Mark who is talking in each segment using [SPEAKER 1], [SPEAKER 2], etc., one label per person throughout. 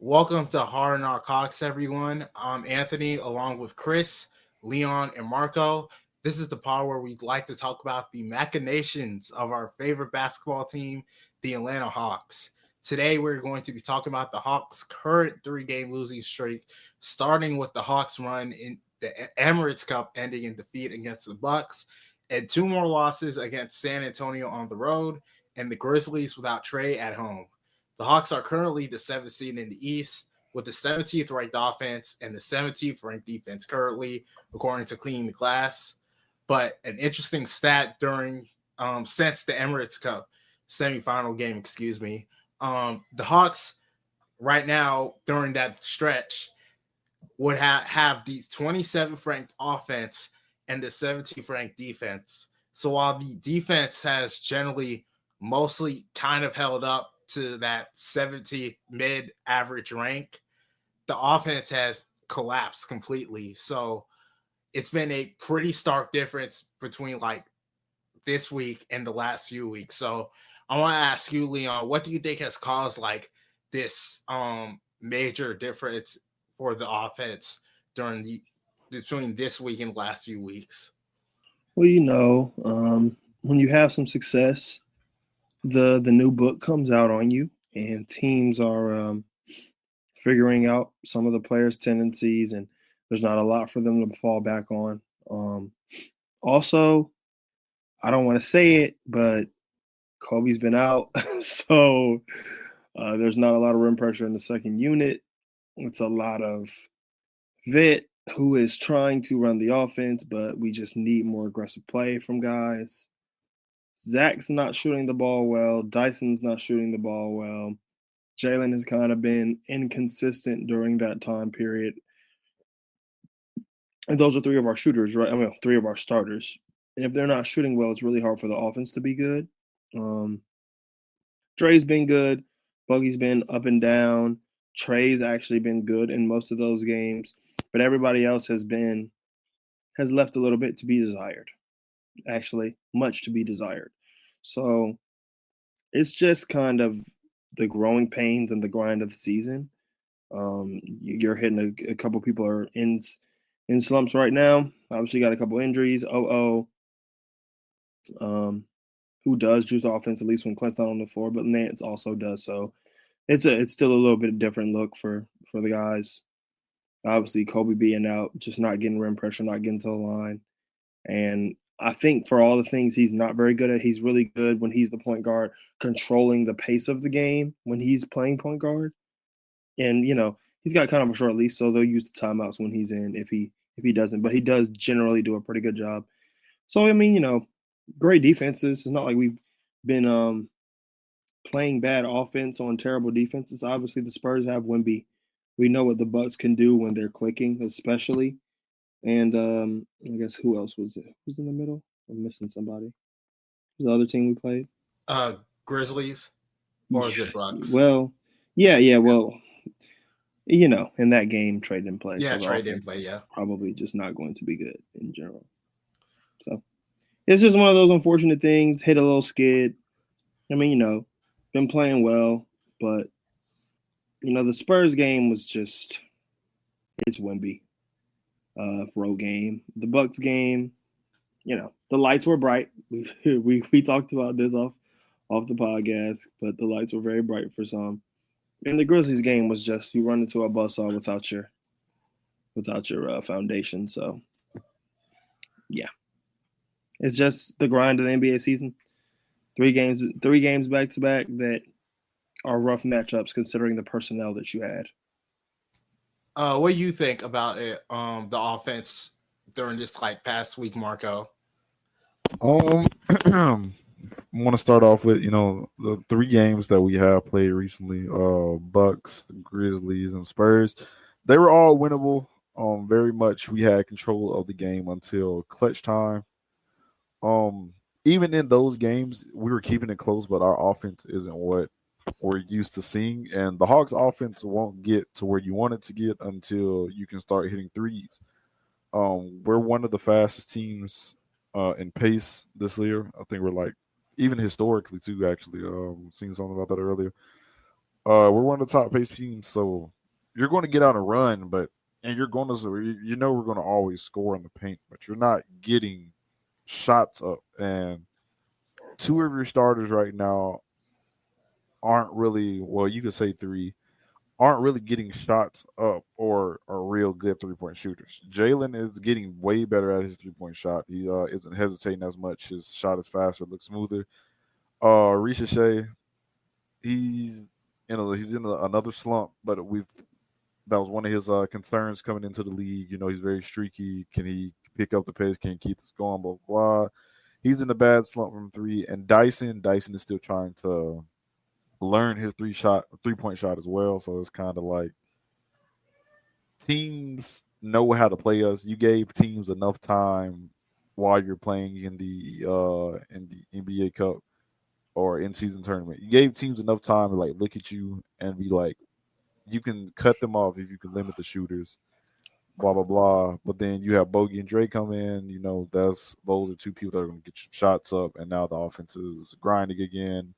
[SPEAKER 1] Welcome to Hard Knock Hawks, everyone. I'm Anthony, along with Chris, Leon, and Marco. This is the part where we'd like to talk about the machinations of our favorite basketball team, the Atlanta Hawks. Today, we're going to be talking about the Hawks' current three-game losing streak, starting with the Hawks' run in the Emirates Cup, ending in defeat against the Bucks, and two more losses against San Antonio on the road, and the Grizzlies without Trey at home. The Hawks are currently the seventh seed in the East with the 17th ranked offense and the 17th ranked defense currently, according to Clean the Glass. But an interesting stat during since the Emirates Cup semifinal game, the Hawks right now during that stretch would have the 27th ranked offense and the 17th ranked defense. So while the defense has generally mostly kind of held up to that 17th mid average rank, the offense has collapsed completely. So it's been a pretty stark difference between like this week and the last few weeks. So I want to ask you, Leon, what do you think has caused like this major difference for the offense during the between this week and the last few weeks?
[SPEAKER 2] Well, when you have some success, the new book comes out on you, and teams are figuring out some of the players' tendencies, and there's not a lot for them to fall back on. Also, I don't want to say it, but Kobe's been out, so there's not a lot of rim pressure in the second unit. It's a lot of Vit, who is trying to run the offense, but we just need more aggressive play from guys. Zach's not shooting the ball well. Dyson's not shooting the ball well. Jalen has kind of been inconsistent during that time period. And those are three of our shooters, right? I mean, three of our starters. And if they're not shooting well, it's really hard for the offense to be good. Dre's been good. Buggy's been up and down. Trey's actually been good in most of those games. But everybody else has left a little bit to be desired. Actually, much to be desired. So it's just kind of the growing pains and the grind of the season. You're hitting a couple people are in slumps right now. Obviously, got a couple injuries. Who does juice the offense at least when Clint's not on the floor, but Nance also does. So it's still a little bit different look for the guys. Obviously, Kobe being out, just not getting rim pressure, not getting to the line, and I think for all the things he's not very good at, he's really good when he's the point guard, controlling the pace of the game when he's playing point guard. And he's got kind of a short leash, so they'll use the timeouts when he's in if he doesn't. But he does generally do a pretty good job. So I mean, great defenses. It's not like we've been playing bad offense on terrible defenses. Obviously, the Spurs have Wemby. We know what the Bucks can do when they're clicking, especially. And I guess who else was it? Who's in the middle? I'm missing somebody. Who's the other team we played?
[SPEAKER 1] Grizzlies, or is it Bucks?
[SPEAKER 2] Well, yeah. Well, in that game, Trey didn't play.
[SPEAKER 1] Yeah,
[SPEAKER 2] so
[SPEAKER 1] Trey didn't play. Yeah,
[SPEAKER 2] probably just not going to be good in general. So it's just one of those unfortunate things. Hit a little skid. I mean, been playing well, but the Spurs game was just it's Wemby. Road game. The Bucks game, the lights were bright. We talked about this off the podcast, but the lights were very bright for some. And the Grizzlies game was just you run into a buzzsaw without your foundation. So yeah, it's just the grind of the NBA season. Three games back to back that are rough matchups considering the personnel that you had.
[SPEAKER 1] What do you think about it? The offense during this like past week, Marco.
[SPEAKER 3] I want to start off with the three games that we have played recently. Bucks, Grizzlies, and Spurs. They were all winnable. Very much we had control of the game until clutch time. Even in those games, we were keeping it close, but our offense isn't what we're used to seeing. And the Hawks' offense won't get to where you want it to get until you can start hitting threes. We're one of the fastest teams in pace this year. I think we're like even historically too. Actually, seen something about that earlier. We're one of the top pace teams, so you're going to get on a run, and you're going to we're going to always score in the paint, but you're not getting shots up. And two of your starters right now aren't really, well, you could say three, aren't really getting shots up or are real good 3-point shooters. Jalen is getting way better at his 3-point shot. He isn't hesitating as much. His shot is faster, looks smoother. Ricochet, he's another slump, but that was one of his concerns coming into the league. He's very streaky. Can he pick up the pace? Can he keep this going? Blah blah. He's in a bad slump from three. And Dyson is still trying to learn his 3-point shot as well. So it's kind of like teams know how to play us. You gave teams enough time while you're playing in the NBA Cup or in season tournament. You gave teams enough time to like look at you and be like, you can cut them off if you can limit the shooters. Blah blah blah. But then you have Bogey and Dre come in. Those are two people that are going to get shots up, and now the offense is grinding again.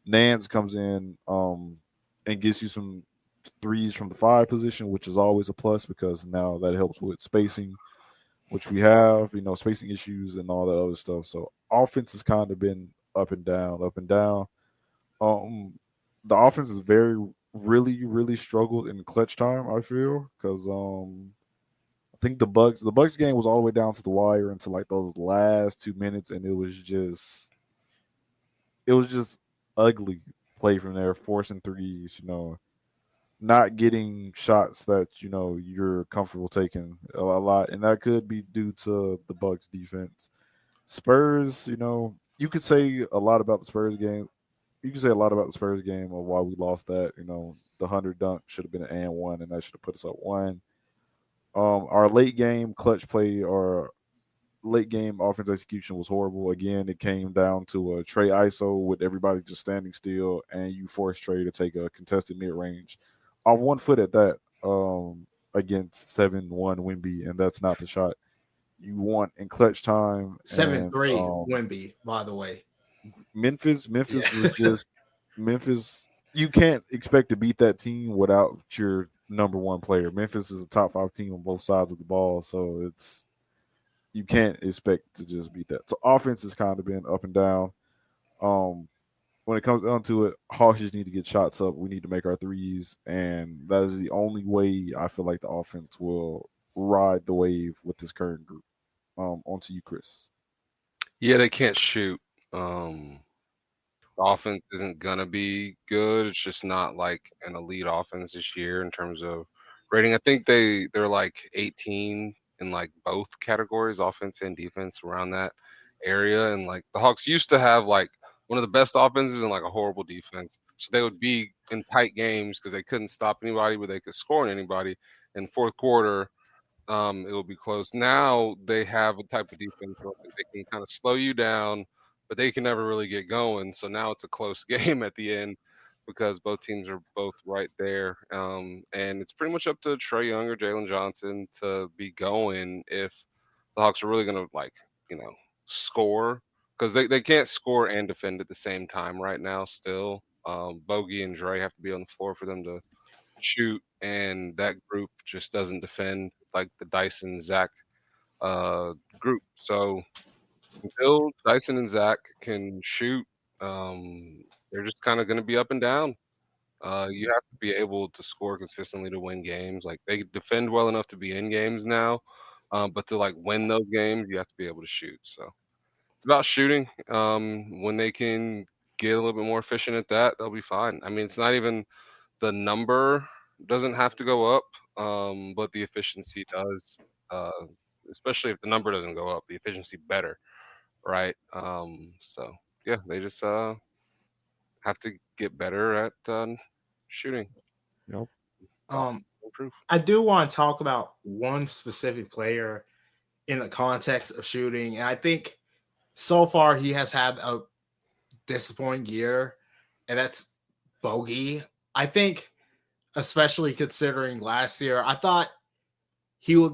[SPEAKER 3] Nance comes in and gets you some threes from the 5 position, which is always a plus because now that helps with spacing, which we have, spacing issues and all that other stuff. So offense has kind of been up and down, up and down. The offense is really, really struggled in clutch time, I feel, because I think the Bucks game was all the way down to the wire until like those last 2 minutes, and it was just ugly play from there, forcing threes, not getting shots that you're comfortable taking a lot, and that could be due to the Bucks defense. Spurs, you could say a lot about the Spurs game. You can say a lot about the Spurs game of why we lost that. The 100 dunk should have been an and one, and that should have put us up one. Our late game clutch play or late game offense execution was horrible. Again, it came down to a Trey ISO with everybody just standing still, and you forced Trey to take a contested mid range off 1 foot at that against 7-1 Wimby, and that's not the shot you want in clutch time.
[SPEAKER 1] 7-3 Wimby, by the way.
[SPEAKER 3] Memphis was just Memphis. You can't expect to beat that team without your number one player. Memphis is a top 5 team on both sides of the ball, so you can't expect to just beat that. So offense has kind of been up and down. When it comes down to it, Hawks just need to get shots up. We need to make our threes, and that is the only way I feel like the offense will ride the wave with this current group. On to you, Chris.
[SPEAKER 4] Yeah, they can't shoot. The offense isn't gonna be good. It's just not like an elite offense this year in terms of rating. I think they're like 18 in like both categories, offense and defense, around that area. And like the Hawks used to have like one of the best offenses and like a horrible defense. So they would be in tight games because they couldn't stop anybody, but they could score on anybody. In fourth quarter, it will be close. Now they have a type of defense where they can kind of slow you down, but they can never really get going. So now it's a close game at the end because both teams are both right there. And it's pretty much up to Trae Young or Jalen Johnson to be going if the Hawks are really going to, score, because they can't score and defend at the same time right now still. Bogey and Dre have to be on the floor for them to shoot, and that group just doesn't defend like the Dyson Zach group. So until Dyson and Zach can shoot, they're just kind of going to be up and down. You have to be able to score consistently to win games. Like they defend well enough to be in games now, but to like win those games, you have to be able to shoot. So it's about shooting. When they can get a little bit more efficient at that, they'll be fine. I mean, it's not even the number doesn't have to go up, but the efficiency does. Especially if the number doesn't go up, the efficiency better, right? So yeah, they just have to get better at shooting.
[SPEAKER 3] Yep.
[SPEAKER 4] Improve.
[SPEAKER 1] I do want to talk about one specific player in the context of shooting, and I think so far he has had a disappointing year, and that's Bogey. I think, especially considering last year, I thought he would.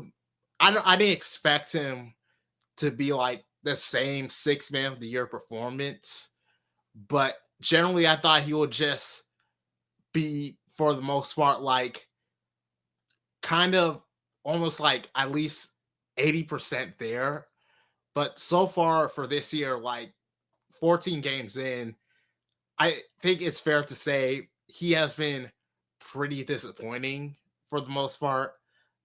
[SPEAKER 1] I didn't expect him to be like the same 6 man of the year performance, but generally I thought he would just be, for the most part, like kind of almost like at least 80% there. But so far for this year, like 14 games in, I think it's fair to say he has been pretty disappointing for the most part.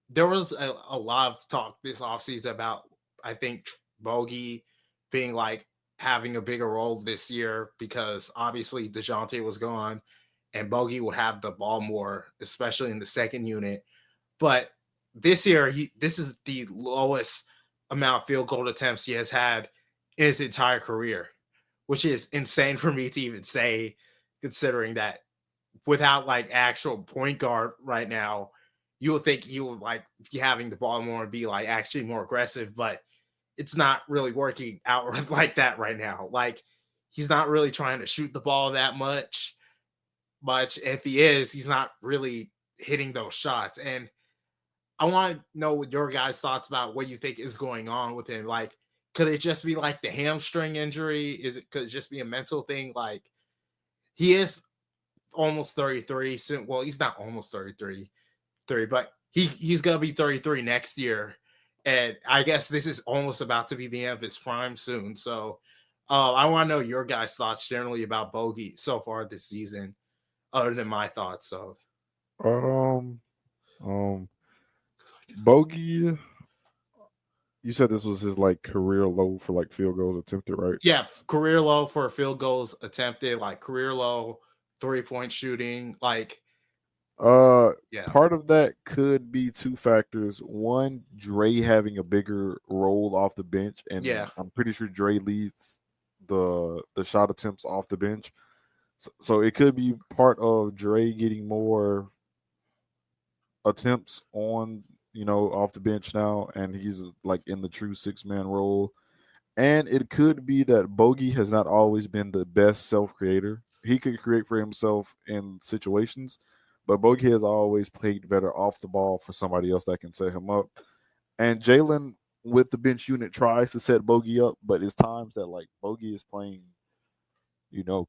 [SPEAKER 1] There was a lot of talk this offseason about, I think, Bogey being like having a bigger role this year because obviously DeJounte was gone and Bogey would have the ball more, especially in the second unit. But this year, this is the lowest amount of field goal attempts he has had in his entire career, which is insane for me to even say, considering that without like actual point guard right now, you would think he would like be having the ball more and be like actually more aggressive, but it's not really working out like that right now. Like he's not really trying to shoot the ball that much. If he is, he's not really hitting those shots. And I want to know what your guys' thoughts about what you think is going on with him. Like, could it just be like the hamstring injury? Could it just be a mental thing? Like, he is almost 33 soon. Well, he's not almost 33, but he's gonna be 33 next year. And I guess this is almost about to be the end of his prime soon. So I want to know your guys' thoughts generally about Bogey so far this season, other than my thoughts. So
[SPEAKER 3] Um, Bogey, you said this was his like career low for like field goals attempted, right?
[SPEAKER 1] yeah, career low for field goals attempted, like career low 3-point shooting. Like, yeah,
[SPEAKER 3] Part of that could be two factors. One, Dre having a bigger role off the bench, and
[SPEAKER 1] yeah,
[SPEAKER 3] I'm pretty sure Dre leads the shot attempts off the bench. So it could be part of Dre getting more attempts on, off the bench now, and he's like in the true 6-man role. And it could be that Bogey has not always been the best self creator. He could create for himself in situations, but Bogey has always played better off the ball for somebody else that can set him up. And Jalen with the bench unit tries to set Bogey up, but it's times that like Bogey is playing,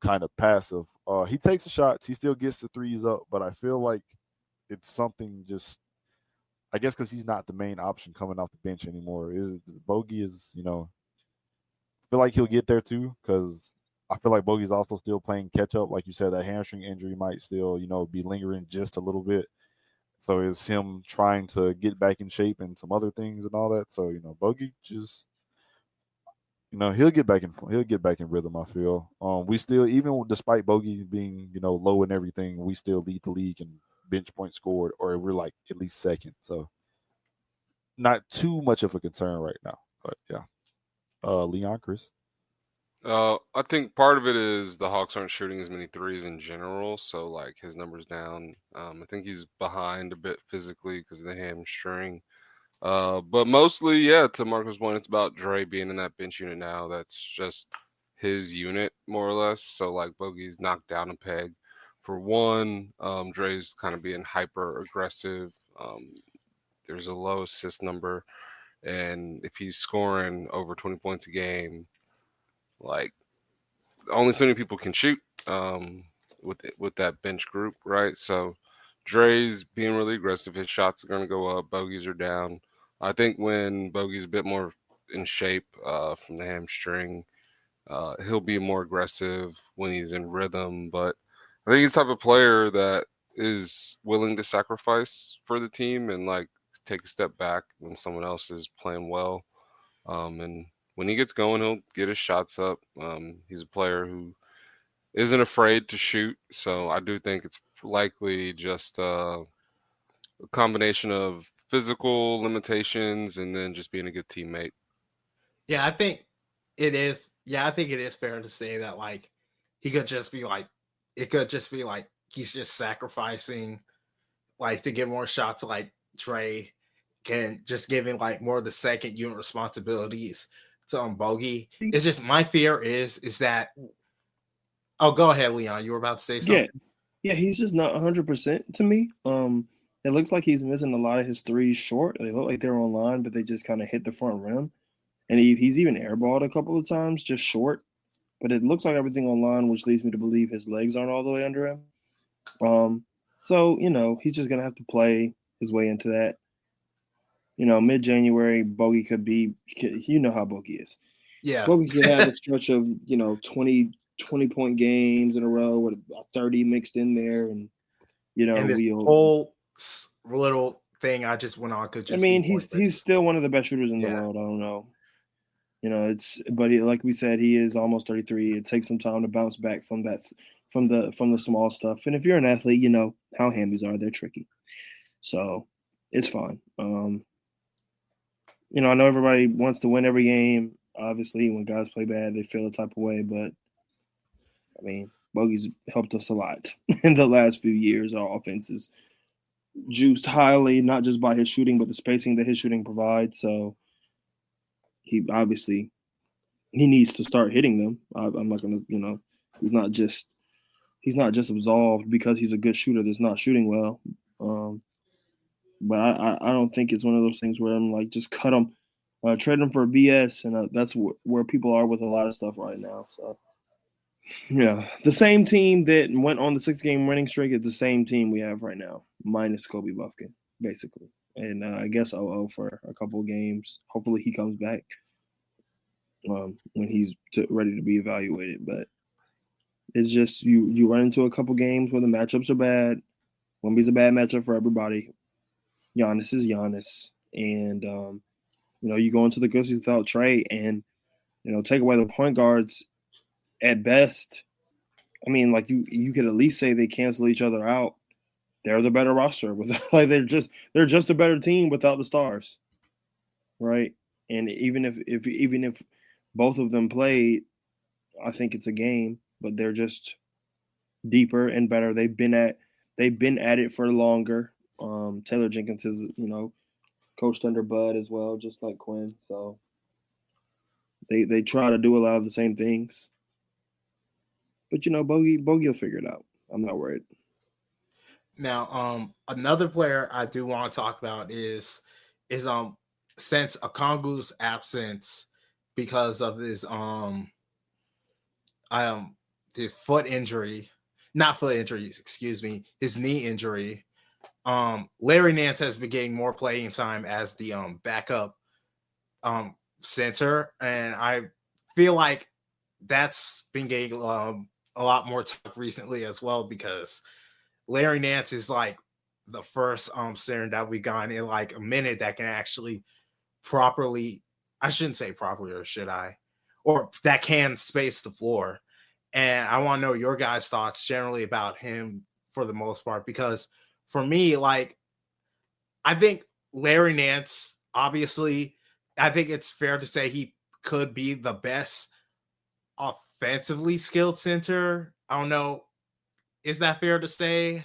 [SPEAKER 3] kind of passive. He takes the shots, he still gets the threes up, but I feel like it's something just, I guess, because he's not the main option coming off the bench anymore. Bogey is, feel like he'll get there too, because I feel like Bogey's also still playing catch up. Like you said, that hamstring injury might still, be lingering just a little bit. So it's him trying to get back in shape and some other things and all that. So, Bogey just, he'll get back in rhythm, I feel. We still, even despite Bogey being, low and everything, we still lead the league in bench points scored, or we're like at least second. So not too much of a concern right now. But yeah. Leon, Chris.
[SPEAKER 4] I think part of it is the Hawks aren't shooting as many threes in general, so like his numbers down. I think he's behind a bit physically because of the hamstring. But mostly, yeah, to Marco's point, it's about Dre being in that bench unit now. That's just his unit, more or less. So like Bogey's knocked down a peg. For one, Dre's kind of being hyper aggressive. There's a low assist number. And if he's scoring over 20 points a game, like only so many people can shoot with that bench group, right? So Dre's being really aggressive. His shots are going to go up. Bogeys are down. I think when Bogey's a bit more in shape from the hamstring, he'll be more aggressive when he's in rhythm. But I think he's the type of player that is willing to sacrifice for the team and like take a step back when someone else is playing well. And when he gets going, he'll get his shots up. He's a player who isn't afraid to shoot. So I do think it's likely just a combination of physical limitations and then just being a good teammate.
[SPEAKER 1] yeah, I think it is. Yeah, I think it is fair to say that like he could just be like, it could just be like he's just sacrificing like to get more shots like Dre can, just giving like more of the second unit responsibilities to Bogey. It's just my fear is that, oh, go ahead, Leon. You were about to say something.
[SPEAKER 2] Yeah, he's just not 100% to me. It looks like he's missing a lot of his threes short. They look like they're on line, but they just kind of hit the front rim. And he's even airballed a couple of times, just short. But it looks like everything on line, which leads me to believe his legs aren't all the way under him. So he's just gonna have to play his way into that. Mid-January, Bogey could be. You know how Bogey is.
[SPEAKER 1] Yeah.
[SPEAKER 2] Bogey could have a stretch of 20-point games in a row with a 30 mixed in there, and
[SPEAKER 1] and this
[SPEAKER 2] we'll.
[SPEAKER 1] whole little thing I just went on could just.
[SPEAKER 2] He's still one of the best shooters in the
[SPEAKER 1] Yeah.
[SPEAKER 2] world. I don't know. But like we said, he is almost 33. It takes some time to bounce back from that, from the small stuff. And if you're an athlete, you know how hammies are. They're tricky. So it's fine. I know everybody wants to win every game. Obviously, when guys play bad, they feel a type of way. But Bogey's helped us a lot in the last few years. Our offense is juiced highly, not just by his shooting, but the spacing that his shooting provides. So he needs to start hitting them. I'm not gonna, he's not just absolved because he's a good shooter that's not shooting well. But I don't think it's one of those things where I'm like, just cut him, trade him for BS, and that's where people are with a lot of stuff right now. So yeah, the same team that went on the 6-game winning streak is the same team we have right now, minus Kobe Buffkin, basically. And I guess 0-0 for a couple of games. Hopefully he comes back when he's ready to be evaluated. But it's just you run into a couple games where the matchups are bad. Wemby's a bad matchup for everybody. Giannis is Giannis. And, you go into the Grizzlies without Trey and, take away the point guards at best. You could at least say they cancel each other out. They're the better roster. They're just a better team without the stars, right? And even if both of them played, I think it's a game. But they're just deeper and better. They've been at it for longer. Taylor Jenkins is coached under Bud as well, just like Quinn. So they try to do a lot of the same things. But Bogey will figure it out. I'm not worried.
[SPEAKER 1] Now, another player I do want to talk about is since Okongu's absence because of his foot injury, not foot injuries, excuse me, his knee injury. Larry Nance has been getting more playing time as the backup center, and I feel like that's been getting a lot more talk recently as well, because Larry Nance is like the first center that we've gotten in like a minute that can actually properly, I shouldn't say properly, or should I, or that can space the floor. And I want to know your guys' thoughts generally about him for the most part, because for me, like, I think Larry Nance, obviously, I think it's fair to say he could be the best offensively skilled center. I don't know. Is that fair to say?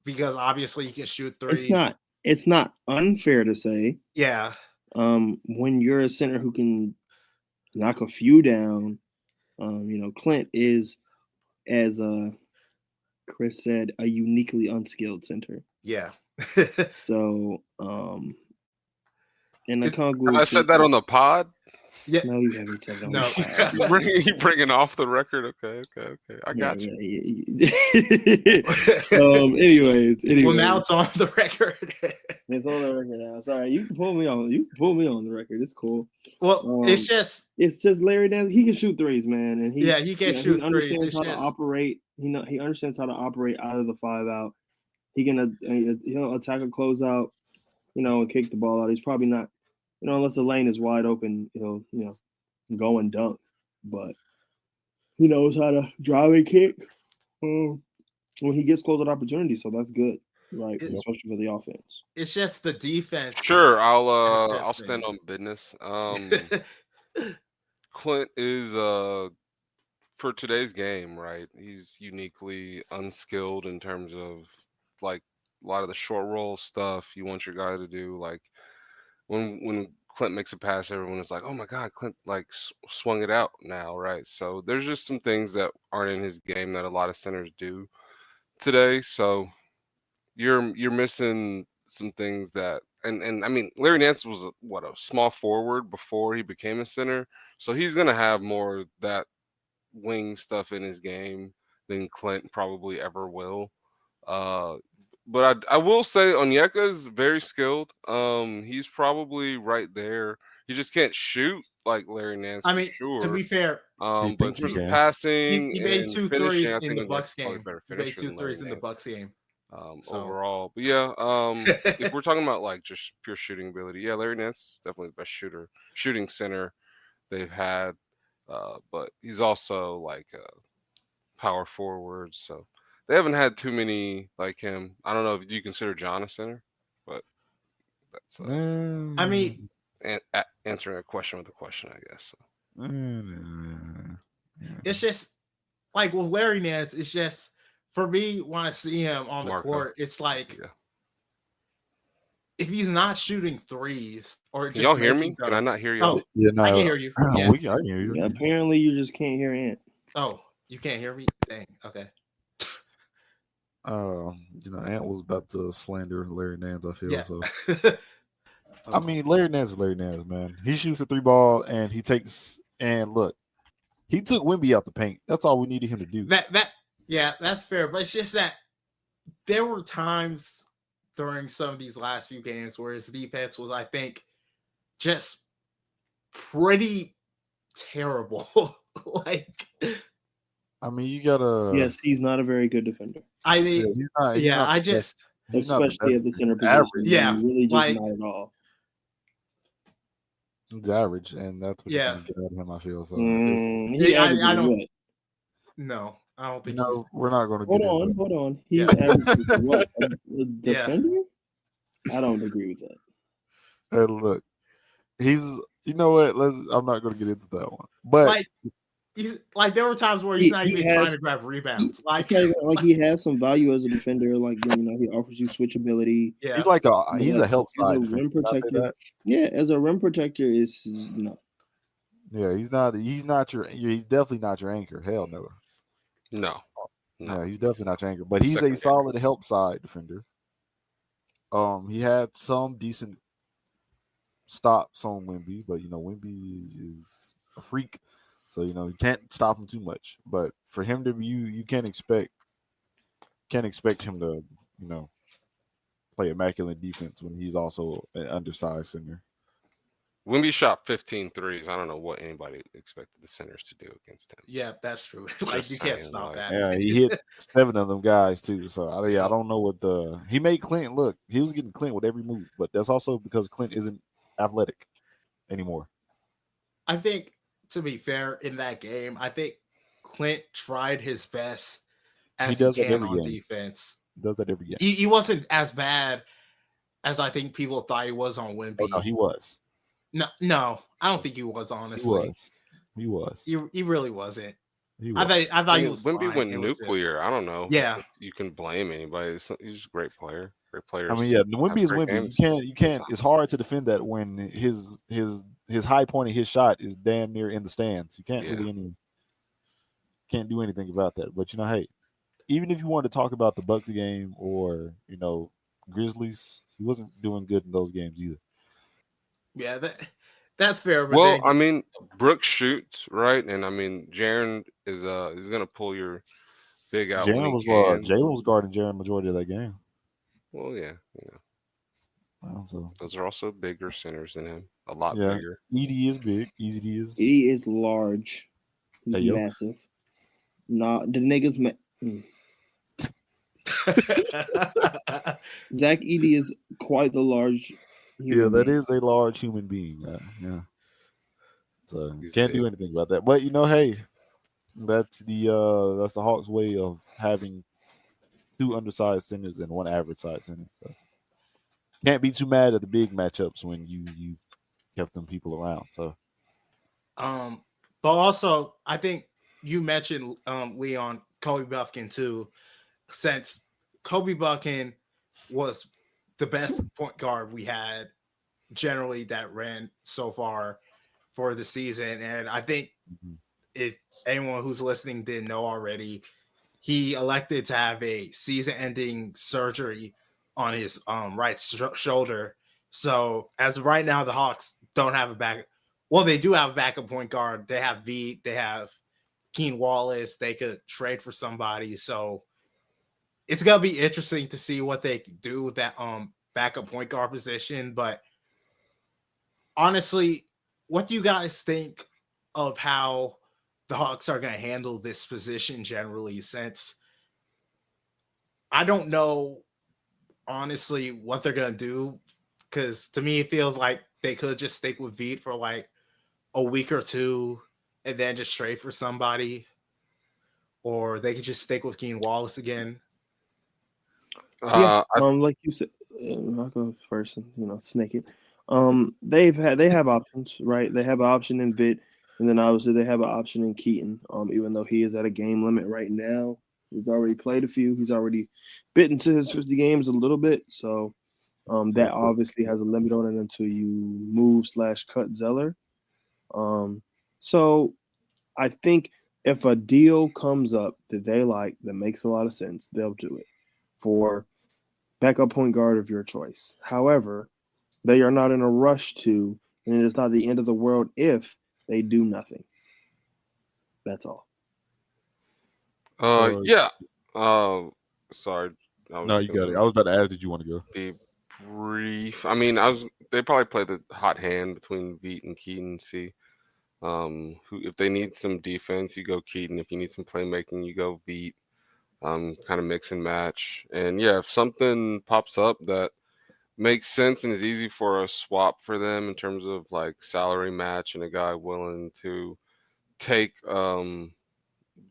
[SPEAKER 1] Because obviously he can shoot threes.
[SPEAKER 2] It's not unfair to say.
[SPEAKER 1] Yeah.
[SPEAKER 2] When you're a center who can knock a few down, Clint is, as Chris said, a uniquely unskilled center.
[SPEAKER 1] Yeah.
[SPEAKER 2] So, and
[SPEAKER 4] Okongu. I said that on the pod.
[SPEAKER 2] Yeah. No, you haven't said that.
[SPEAKER 1] No.
[SPEAKER 4] You bringing off the record? Okay. I got you.
[SPEAKER 2] Anyways.
[SPEAKER 1] Well, now it's on the record.
[SPEAKER 2] It's on the record now. Sorry, you can pull me on. You can pull me on the record. It's cool.
[SPEAKER 1] Well, it's just
[SPEAKER 2] Larry Nance. He can shoot threes, man, and
[SPEAKER 1] he can shoot
[SPEAKER 2] he understands how to operate. He understands how to operate out of the 5-out. He'll attack a closeout, and kick the ball out. He's probably not. Unless the lane is wide open, he'll go and dunk. But he knows how to drive and kick when he gets closeout opportunities. So that's good, right? Especially for the offense.
[SPEAKER 1] It's just the defense.
[SPEAKER 4] Sure, I'll stand on business. Clint is for today's game, right? He's uniquely unskilled in terms of like a lot of the short roll stuff you want your guy to do, like. When Clint makes a pass, everyone is like, "Oh my God, Clint like swung it out now, right?" So there's just some things that aren't in his game that a lot of centers do today. So you're missing some things that, and I mean, Larry Nance was a small forward before he became a center, so he's gonna have more of that wing stuff in his game than Clint probably ever will. But I will say Onyeka is very skilled. He's probably right there. He just can't shoot like Larry Nance
[SPEAKER 1] I
[SPEAKER 4] for
[SPEAKER 1] mean, to
[SPEAKER 4] sure.
[SPEAKER 1] be fair,
[SPEAKER 3] He
[SPEAKER 4] But in
[SPEAKER 3] thinks he
[SPEAKER 4] terms of
[SPEAKER 3] can.
[SPEAKER 4] passing
[SPEAKER 1] he made
[SPEAKER 4] and
[SPEAKER 1] 2
[SPEAKER 4] finishing,
[SPEAKER 1] threes
[SPEAKER 4] I
[SPEAKER 1] in
[SPEAKER 4] think
[SPEAKER 1] the
[SPEAKER 4] Onyeka's
[SPEAKER 1] Bucks
[SPEAKER 4] probably a
[SPEAKER 1] game.
[SPEAKER 4] better
[SPEAKER 1] He made
[SPEAKER 4] finisher
[SPEAKER 1] 2
[SPEAKER 4] than Larry
[SPEAKER 1] threes in the
[SPEAKER 4] Nance
[SPEAKER 1] Bucks game. So
[SPEAKER 4] overall. But yeah, if we're talking about like just pure shooting ability, yeah, Larry Nance is definitely the best shooting center they've had. But he's also like a power forward, so they haven't had too many like him. I don't know if you consider John a center, but that's
[SPEAKER 1] I mean,
[SPEAKER 4] answering a question with a question, I guess.
[SPEAKER 1] it's just like with Larry Nance, it's just for me when I see him on the
[SPEAKER 4] Marco.
[SPEAKER 1] court, it's like
[SPEAKER 4] Yeah.
[SPEAKER 1] if he's not shooting threes or
[SPEAKER 4] Can
[SPEAKER 1] just
[SPEAKER 4] y'all hear me?
[SPEAKER 1] making
[SPEAKER 4] Can I not hear y'all?
[SPEAKER 1] Oh,
[SPEAKER 3] Yeah, no,
[SPEAKER 1] I can hear you. Yeah.
[SPEAKER 3] I can hear you.
[SPEAKER 2] Yeah, apparently, you just can't hear Ant.
[SPEAKER 1] Oh, you can't hear me? Dang. Okay.
[SPEAKER 3] Ant was about to slander Larry Nance, I feel
[SPEAKER 1] Yeah.
[SPEAKER 3] so. I mean, Larry Nance is Larry Nance, man. He shoots a 3-ball and he takes and look, he took Wemby out the paint. That's all we needed him to do.
[SPEAKER 1] That's fair. But it's just that there were times during some of these last few games where his defense was, I think, just pretty terrible. Like,
[SPEAKER 3] I mean, you gotta.
[SPEAKER 2] Yes, he's not a very good defender.
[SPEAKER 1] I mean,
[SPEAKER 3] he's not the best. He's not the
[SPEAKER 2] Especially at the
[SPEAKER 3] best.
[SPEAKER 2] center
[SPEAKER 3] He's
[SPEAKER 2] position.
[SPEAKER 3] average.
[SPEAKER 1] Yeah,
[SPEAKER 2] He's really just
[SPEAKER 1] like-
[SPEAKER 2] not at all.
[SPEAKER 3] He's average, and that's what
[SPEAKER 1] Yeah.
[SPEAKER 3] you're gonna get out of him. I feel so.
[SPEAKER 2] He
[SPEAKER 1] I
[SPEAKER 2] averages
[SPEAKER 1] don't-
[SPEAKER 2] what?
[SPEAKER 1] no, I don't think
[SPEAKER 3] No, we're not going to
[SPEAKER 2] Hold
[SPEAKER 3] get into it.
[SPEAKER 2] Hold on. He
[SPEAKER 1] Yeah.
[SPEAKER 2] averages what? A
[SPEAKER 1] Yeah.
[SPEAKER 2] defender? I don't agree with that.
[SPEAKER 3] Hey, look, he's. You know what? I'm not going to get into that one. But
[SPEAKER 1] like he's like there were times where he's not
[SPEAKER 2] He
[SPEAKER 1] even
[SPEAKER 2] has-
[SPEAKER 1] trying to grab rebounds. Like,
[SPEAKER 2] He has some value as a defender. Like, he offers you switchability.
[SPEAKER 1] yeah,
[SPEAKER 3] he's like he's a help
[SPEAKER 2] As a
[SPEAKER 3] side
[SPEAKER 2] rim
[SPEAKER 3] defender. Can I say
[SPEAKER 2] protector.
[SPEAKER 3] that?
[SPEAKER 2] Yeah, as a rim protector, is no.
[SPEAKER 3] Yeah, he's not. He's not your. He's definitely not your anchor. Hell no.
[SPEAKER 4] No.
[SPEAKER 3] Yeah, he's definitely not your anchor. But he's
[SPEAKER 4] Secondary.
[SPEAKER 3] a solid help side defender. He had some decent stops on Wemby, but Wemby is a freak, so you can't stop him too much. But for him to you can't expect him to play immaculate defense when he's also an undersized center.
[SPEAKER 4] Wemby shot 15 threes. I don't know what anybody expected the centers to do against him.
[SPEAKER 1] yeah, that's true. Like,
[SPEAKER 4] Just
[SPEAKER 1] you can't
[SPEAKER 4] saying,
[SPEAKER 1] stop
[SPEAKER 4] like-
[SPEAKER 1] that.
[SPEAKER 3] Yeah, he hit 7 of them guys too. So I don't know what he made Clint look. He was getting Clint with every move, but that's also because Clint isn't athletic anymore.
[SPEAKER 1] I think, to be fair, in that game, I think Clint tried his best as he
[SPEAKER 3] does that
[SPEAKER 1] can
[SPEAKER 3] every
[SPEAKER 1] on
[SPEAKER 3] game.
[SPEAKER 1] defense.
[SPEAKER 3] He does that every game.
[SPEAKER 1] He wasn't as bad as I think people thought he was on Wemby.
[SPEAKER 3] Oh, no, he was.
[SPEAKER 1] No, I don't think he was. Honestly,
[SPEAKER 3] He was.
[SPEAKER 1] He really wasn't.
[SPEAKER 3] He was.
[SPEAKER 1] I thought he was.
[SPEAKER 4] Wemby
[SPEAKER 1] fine.
[SPEAKER 4] went
[SPEAKER 1] It was just-
[SPEAKER 4] nuclear. I don't know.
[SPEAKER 1] Yeah.
[SPEAKER 4] if you can blame anybody. He's a great player. Great player.
[SPEAKER 3] I mean, yeah, Wemby is Wemby. You can't. It's hard to defend that when his high point of his shot is damn near in the stands. You can't can't do anything about that. But hey, even if you want to talk about the Bucks game or Grizzlies, he wasn't doing good in those games either.
[SPEAKER 1] Yeah, that's fair. But
[SPEAKER 4] Well,
[SPEAKER 1] then-
[SPEAKER 4] I mean, Brooks shoots, right? And I mean, Jaren is gonna pull your big out.
[SPEAKER 3] Jalen was guarding Jaren majority of that game.
[SPEAKER 4] Well, yeah,
[SPEAKER 3] So
[SPEAKER 4] those are also bigger centers than him. A lot
[SPEAKER 3] Yeah.
[SPEAKER 4] bigger.
[SPEAKER 3] ED is big. ED is.
[SPEAKER 2] He is large. He's
[SPEAKER 3] Hey, yo.
[SPEAKER 2] massive. Not the niggas. Zach Edey is quite the large.
[SPEAKER 3] Yeah, that is a large human being. Yeah. So
[SPEAKER 4] He's
[SPEAKER 3] can't
[SPEAKER 4] big.
[SPEAKER 3] do anything about that. But hey, that's the Hawks' way of having 2 undersized centers and 1 average size center. So can't be too mad at the big matchups when you kept them people around. So
[SPEAKER 1] but also I think you mentioned Leon Kobe Buffkin too, since Kobe Buffkin was the best point guard we had generally that ran so far for the season. And I think if anyone who's listening didn't know already, he elected to have a season-ending surgery on his right shoulder. So as of right now, the Hawks don't have a back. Well, they do have a backup point guard. They have V. They have Keen Wallace. They could trade for somebody. So it's gonna be interesting to see what they do with that backup point guard position. But honestly, what do you guys think of how the Hawks are gonna handle this position generally? Since I don't know honestly what they're gonna do, because to me it feels like they could just stick with Veet for like a week or two and then just trade for somebody, or they could just stick with Keen Wallace again.
[SPEAKER 2] Yeah, like you said, I'll go first and snake it. They have options, right? They have an option in Vit, and then obviously they have an option in Keaton. Even though he is at a game limit right now, he's already played a few. He's already bitten to his 50 games a little bit, so that obviously has a limit on it until you move/cut Zeller. So I think if a deal comes up that they like that makes a lot of sense, they'll do it for backup point guard of your choice. However, they are not in a rush to, and it is not the end of the world if they do nothing. That's all.
[SPEAKER 4] Yeah. Sorry.
[SPEAKER 3] No, you got it. I was about to ask, did you want to go?
[SPEAKER 4] Be brief. I mean, they probably play the hot hand between Veet and Keaton. See, who if they need some defense, you go Keaton. If you need some playmaking, you go Veet. Kind of mix and match. And yeah, if something pops up that makes sense and is easy for a swap for them in terms of like salary match and a guy willing to take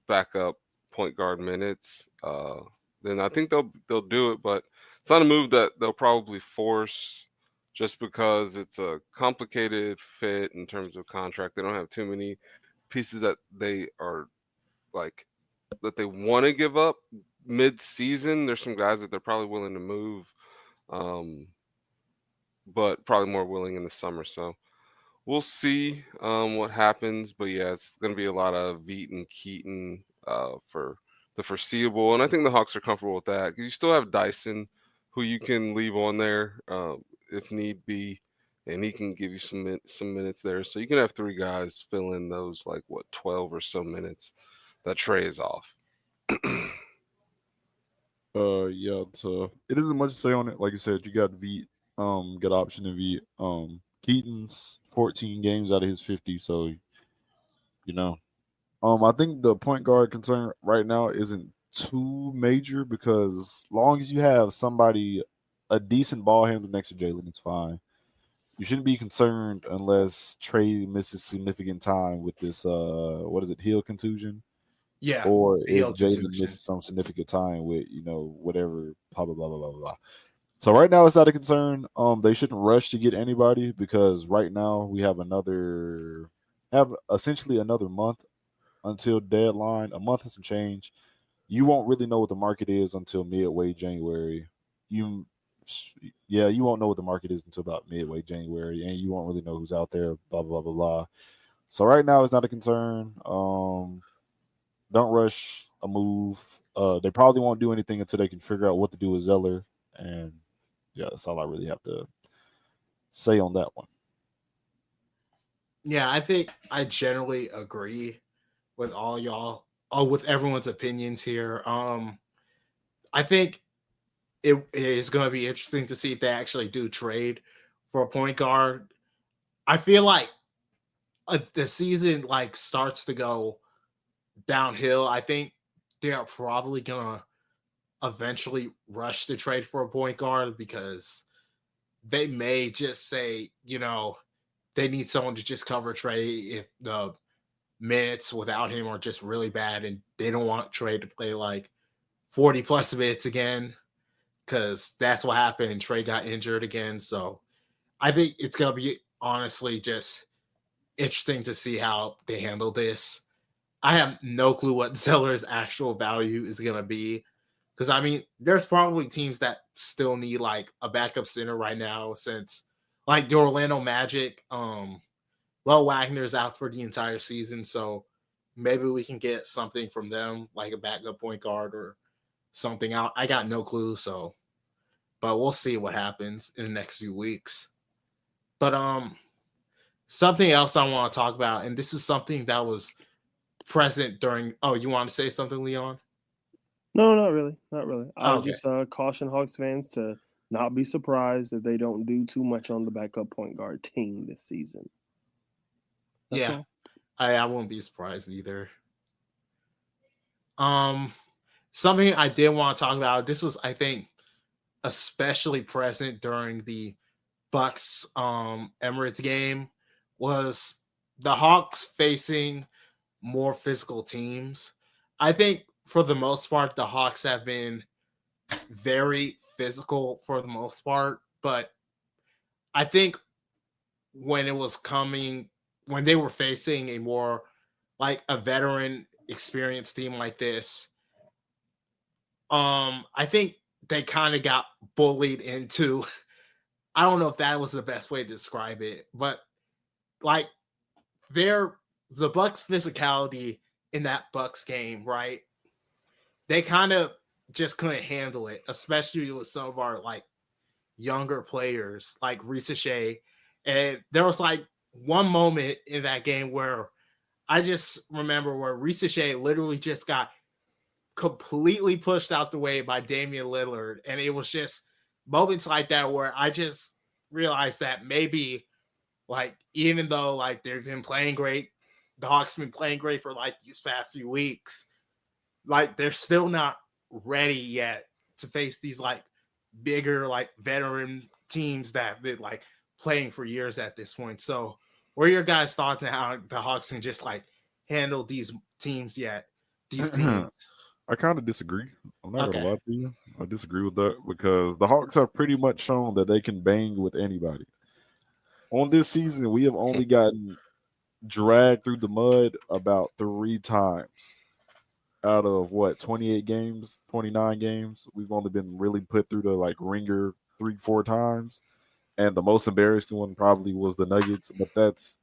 [SPEAKER 4] backup point guard minutes, then I think they'll do it. But it's not a move that they'll probably force just because it's a complicated fit in terms of contract. They don't have too many pieces that they are like that they want to give up mid-season. There's some guys that they're probably willing to move, but probably more willing in the summer. So we'll see what happens. But yeah, it's going to be a lot of Veet and Keaton for the foreseeable. And I think the Hawks are comfortable with that because you still have Dyson, who you can leave on there if need be, and he can give you some minutes there. So you can have three guys fill in those 12 or so minutes that Trey is off.
[SPEAKER 3] Yeah, so it isn't much to say on it. Like you said, you got Veet, got option in Veet. Keaton's 14 games out of his 50, so I think the point guard concern right now isn't too major because as long as you have somebody, a decent ball handler next to Jalen, it's fine. You shouldn't be concerned unless Trey misses significant time with this heel contusion.
[SPEAKER 1] Yeah.
[SPEAKER 3] Or if Jalen misses some significant time with, whatever, blah, blah, blah, blah, blah, blah. So right now it's not a concern. They shouldn't rush to get anybody because right now we have essentially another month until deadline, a month and some change. You won't really know what the market is until midway January. You won't know what the market is until about midway January, and you won't really know who's out there, blah, blah, blah, blah. So right now it's not a concern. Don't rush a move. They probably won't do anything until they can figure out what to do with Zeller. And yeah, that's all I really have to say on that one.
[SPEAKER 1] Yeah, I think I generally agree with all y'all, with everyone's opinions here. I think it is going to be interesting to see if they actually do trade for a point guard. I feel like the season starts to go downhill. I think they're probably gonna eventually rush to trade for a point guard because they may just say, they need someone to just cover Trey if the minutes without him are just really bad and they don't want Trey to play 40 plus minutes again because that's what happened. Trey got injured again. So I think it's gonna be honestly just interesting to see how they handle this. I have no clue what Zeller's actual value is going to be. Because, there's probably teams that still need, a backup center right now since, the Orlando Magic, Wagner's out for the entire season. So maybe we can get something from them, like a backup point guard or something out. I got no clue. But we'll see what happens in the next few weeks. But something else I want to talk about, and this is something that was present during. Oh, you want to say something, Leon?
[SPEAKER 2] No, not really. Not really. I would
[SPEAKER 1] Okay.
[SPEAKER 2] just caution Hawks fans to not be surprised if they don't do too much on the backup point guard team this season. That's all.
[SPEAKER 1] I wouldn't be surprised either. Something I did want to talk about. This was, I think, especially present during the Bucks Emirates game, was the Hawks facing more physical teams. I think for the most part, the Hawks have been very physical for the most part, but I think when it was coming, when they were facing a more like a veteran experienced team like this, I think they kind of got bullied into. I don't know if that was the best way to describe it, but like the Bucks physicality in that Bucks game, right? They kind of just couldn't handle it, especially with some of our like younger players like Ricochet. And there was like one moment in that game where I just remember where Ricochet literally just got completely pushed out the way by Damian Lillard. And it was just moments like that where I just realized that maybe like even though like they've been playing great, the Hawks been playing great for like these past few weeks, like they're still not ready yet to face these like bigger like veteran teams that have been like playing for years at this point. So what are your guys' thoughts on how the Hawks can just like handle these teams yet? These teams.
[SPEAKER 3] I kind of disagree. I'm not
[SPEAKER 1] Okay.
[SPEAKER 3] gonna lie to you. I disagree with that because the Hawks have pretty much shown that they can bang with anybody. On this season, we have only gotten dragged through the mud about 3 times out of what 28 games, 29 games. We've only been really put through the like ringer 3, 4 times, and the most embarrassing one probably was the Nuggets. But that's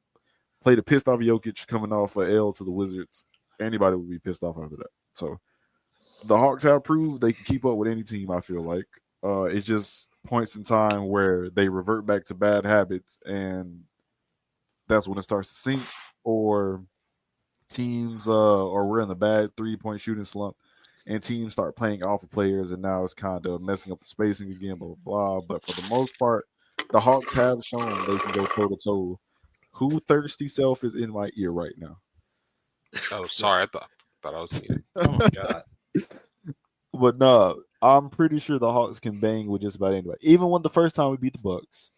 [SPEAKER 3] played a pissed off Jokic coming off a L to the Wizards. Anybody would be pissed off after that. So the Hawks have proved they can keep up with any team. I feel like it's just points in time where they revert back to bad habits, and that's when it starts to sink, or teams, or we're in the bad 3-point shooting slump, and teams start playing off of players, and now it's kind of messing up the spacing again. Blah blah blah. But for the most part, the Hawks have shown they can go toe to toe. Who thirsty self is in my ear right now?
[SPEAKER 4] Oh, sorry. I thought I was muted.
[SPEAKER 1] Oh my god.
[SPEAKER 3] But no, I'm pretty sure the Hawks can bang with just about anybody. Even when the first time we beat the Bucks,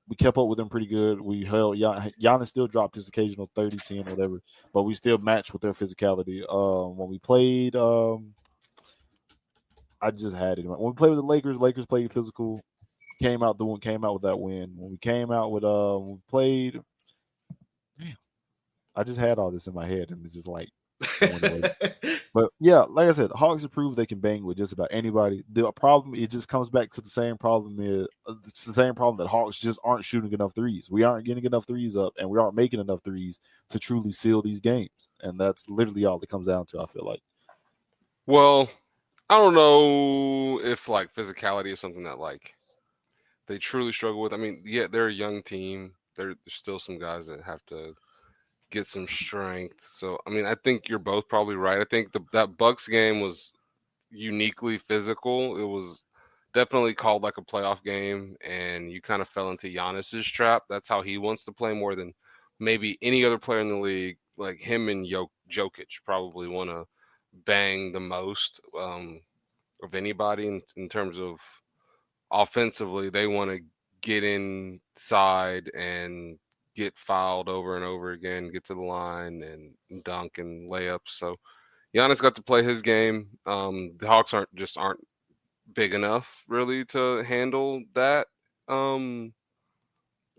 [SPEAKER 3] we kept up with them pretty good. We held Giannis still dropped his occasional 30, 10, whatever, but we still matched with their physicality. When we played, I just had it. When we played with the Lakers played physical. Came out with that win. When we came out with when we played, damn, I just had all this in my head and it's just like went away. But yeah, like I said, the Hawks have proved they can bang with just about anybody. The problem, it just comes back to the same problem. It's the same problem that Hawks just aren't shooting enough threes. We aren't getting enough threes up, and we aren't making enough threes to truly seal these games. And that's literally all it comes down to, I feel like.
[SPEAKER 4] Well, I don't know if like physicality is something that like they truly struggle with. I mean, yeah, they're a young team. There's still some guys that have to get some strength. So, I mean, I think you're both probably right. I think that Bucks game was uniquely physical. It was definitely called like a playoff game, and you kind of fell into Giannis's trap. That's how he wants to play more than maybe any other player in the league. Like him and Jokic probably want to bang the most of anybody in terms of offensively. They want to get inside and get fouled over and over again, get to the line and dunk and layups. So Giannis got to play his game. The Hawks aren't big enough really to handle that.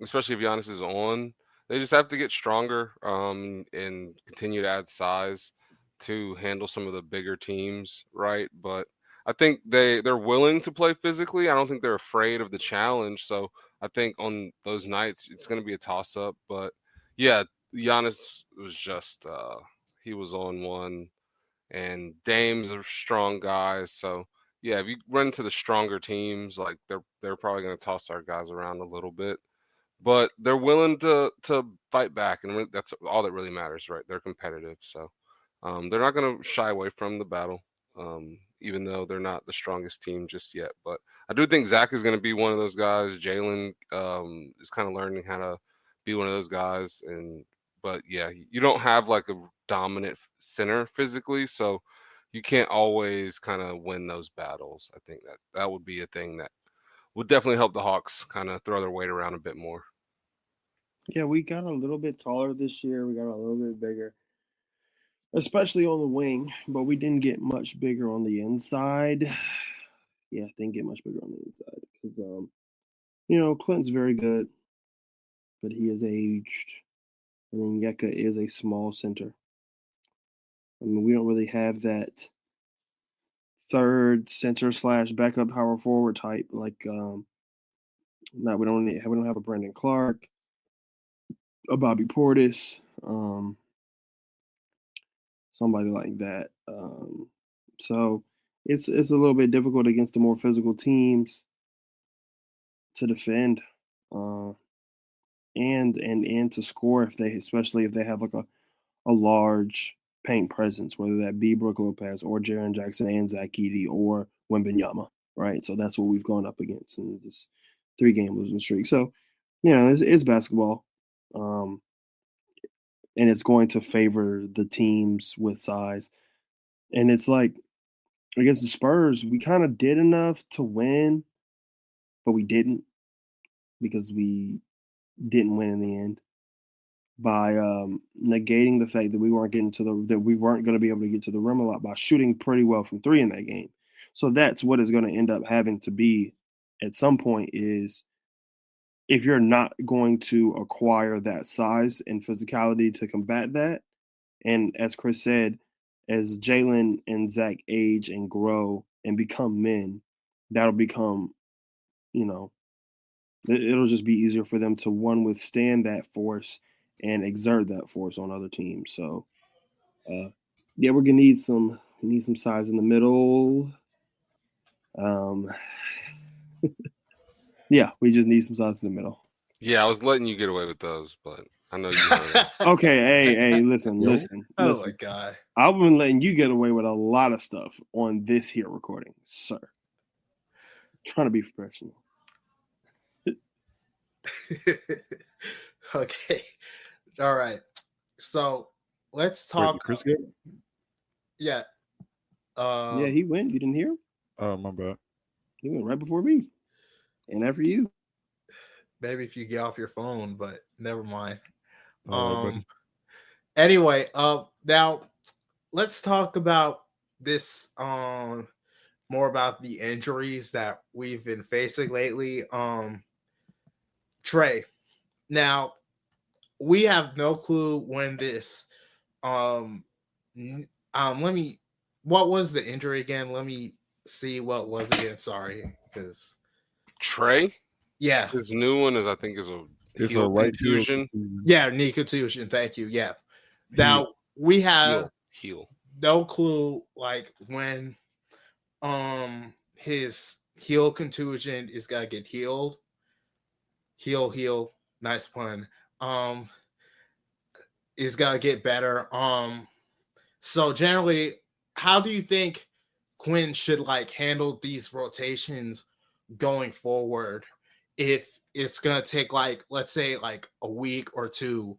[SPEAKER 4] Especially if Giannis is on, they just have to get stronger and continue to add size to handle some of the bigger teams, right? But I think they're willing to play physically. I don't think they're afraid of the challenge. So I think on those nights it's going to be a toss up. But yeah, Giannis was just he was on one, and Dame's a strong guy. So yeah, if you run into the stronger teams, like they're probably going to toss our guys around a little bit. but they're willing to fight back, and that's all that really matters, right? They're competitive, so they're not going to shy away from the battle, even though they're not the strongest team just yet. But I do think Zach is going to be one of those guys. Jalen is kind of learning how to be one of those guys, but yeah, you don't have like a dominant center physically, so you can't always kind of win those battles. I think that would be a thing that would definitely help the Hawks kind of throw their weight around a bit more.
[SPEAKER 2] Yeah, we got a little bit taller this year. We got a little bit bigger, especially on the wing, but we didn't get much bigger on the inside. Yeah, didn't get much bigger on the inside because, Clinton's very good, but he is aged. I mean, Yeka is a small center. I mean, we don't really have that third center / backup power forward type. Like, no, we don't have a Brandon Clark, a Bobby Portis, somebody like that. So it's a little bit difficult against the more physical teams to defend, and to score especially if they have like a large paint presence, whether that be Brook Lopez or Jaren Jackson and Zach Edey or Wembanyama, right? So that's what we've gone up against in this 3-game losing streak. So, it's basketball, and it's going to favor the teams with size. And it's like against the Spurs, we kind of did enough to win, but we didn't because we didn't win in the end by negating the fact that we weren't going to be able to get to the rim a lot by shooting pretty well from 3 in that game. So that's what is going to end up having to be at some point is if you're not going to acquire that size and physicality to combat that, and as Chris said, as Jalen and Zach age and grow and become men, that'll become, it'll just be easier for them to withstand that force and exert that force on other teams. So, yeah, we're gonna need some size in the middle. Yeah, we just need some size in the middle.
[SPEAKER 4] Yeah, I was letting you get away with those, but I know you heard it.
[SPEAKER 2] Okay, hey, listen.
[SPEAKER 1] Oh my God.
[SPEAKER 2] I've been letting you get away with a lot of stuff on this here recording, sir. Trying to be professional.
[SPEAKER 1] Okay. All right. So let's talk.
[SPEAKER 3] Chris get?
[SPEAKER 1] Yeah.
[SPEAKER 2] Yeah, he went. You didn't hear him?
[SPEAKER 3] Oh, my bad.
[SPEAKER 2] He went right before me. And after you.
[SPEAKER 1] Maybe if you get off your phone, but never mind.
[SPEAKER 3] Buddy.
[SPEAKER 1] Anyway, now let's talk about this more about the injuries that we've been facing lately. Trey. Now, we have no clue when this what was the injury again? Let me see what was again. Sorry, because
[SPEAKER 4] Trey?
[SPEAKER 1] Yeah.
[SPEAKER 4] His new one is, I think, is a
[SPEAKER 3] It's a right
[SPEAKER 4] contusion.
[SPEAKER 1] Yeah, knee contusion. Thank you. Yeah. Now we have
[SPEAKER 4] heel.
[SPEAKER 1] No clue like when his heel contusion is gonna get healed. Heel, nice pun. Is gonna get better. So generally, how do you think Quinn should like handle these rotations going forward? If it's gonna take like, let's say, like a week or two,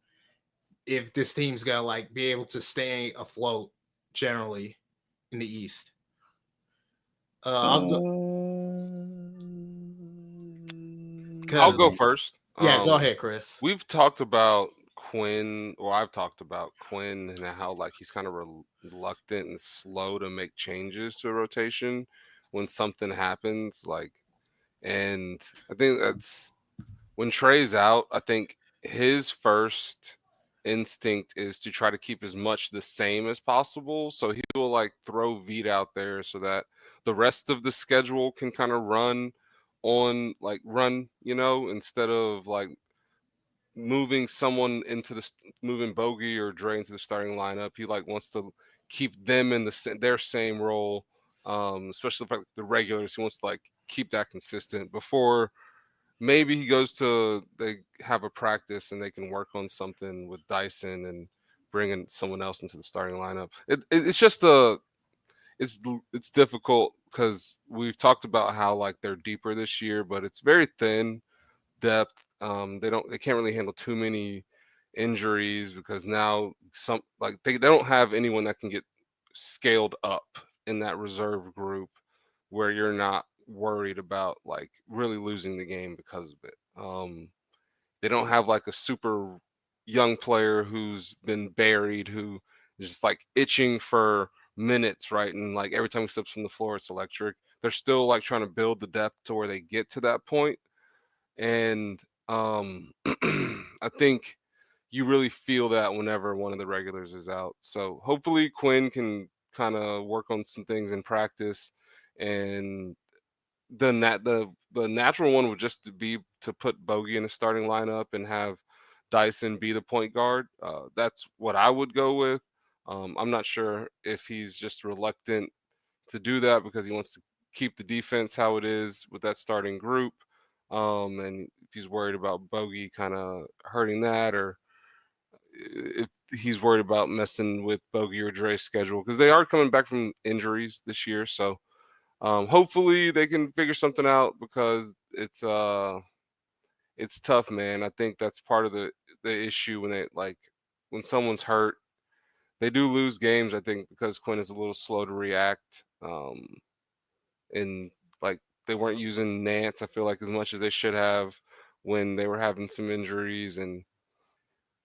[SPEAKER 1] if this team's gonna like be able to stay afloat generally in the East.
[SPEAKER 4] I'll go first.
[SPEAKER 1] Yeah, go ahead, Chris.
[SPEAKER 4] We've talked about Quinn, or I've talked about Quinn and how like he's kind of reluctant and slow to make changes to a rotation when something happens. And I think that's when Trey's out. I think his first instinct is to try to keep as much the same as possible. So he will like throw Vita out there so that the rest of the schedule can kind of run, instead of like moving moving Bogey or Dre into the starting lineup. He like wants to keep them in their same role, especially for the regulars. He wants to like keep that consistent before maybe they have a practice and they can work on something with Dyson and bringing someone else into the starting lineup. It's just it's difficult because we've talked about how like they're deeper this year, but it's very thin depth. They can't really handle too many injuries because now they don't have anyone that can get scaled up in that reserve group where you're not worried about like really losing the game because of it. They don't have like a super young player who's been buried who is just like itching for minutes, right? And like every time he steps from the floor, it's electric. They're still like trying to build the depth to where they get to that point. And I think you really feel that whenever one of the regulars is out. So hopefully Quinn can kind of work on some things in practice, and the natural one would just be to put Bogey in the starting lineup and have Dyson be the point guard. That's what I would go with. I'm not sure if he's just reluctant to do that because he wants to keep the defense how it is with that starting group. And if he's worried about Bogey kind of hurting that, or if he's worried about messing with Bogey or Dre's schedule, because they are coming back from injuries this year. So hopefully they can figure something out because it's tough, man. I think that's part of the issue when someone's hurt, they do lose games. I think because Quinn is a little slow to react, and like they weren't using Nance, I feel like, as much as they should have when they were having some injuries. And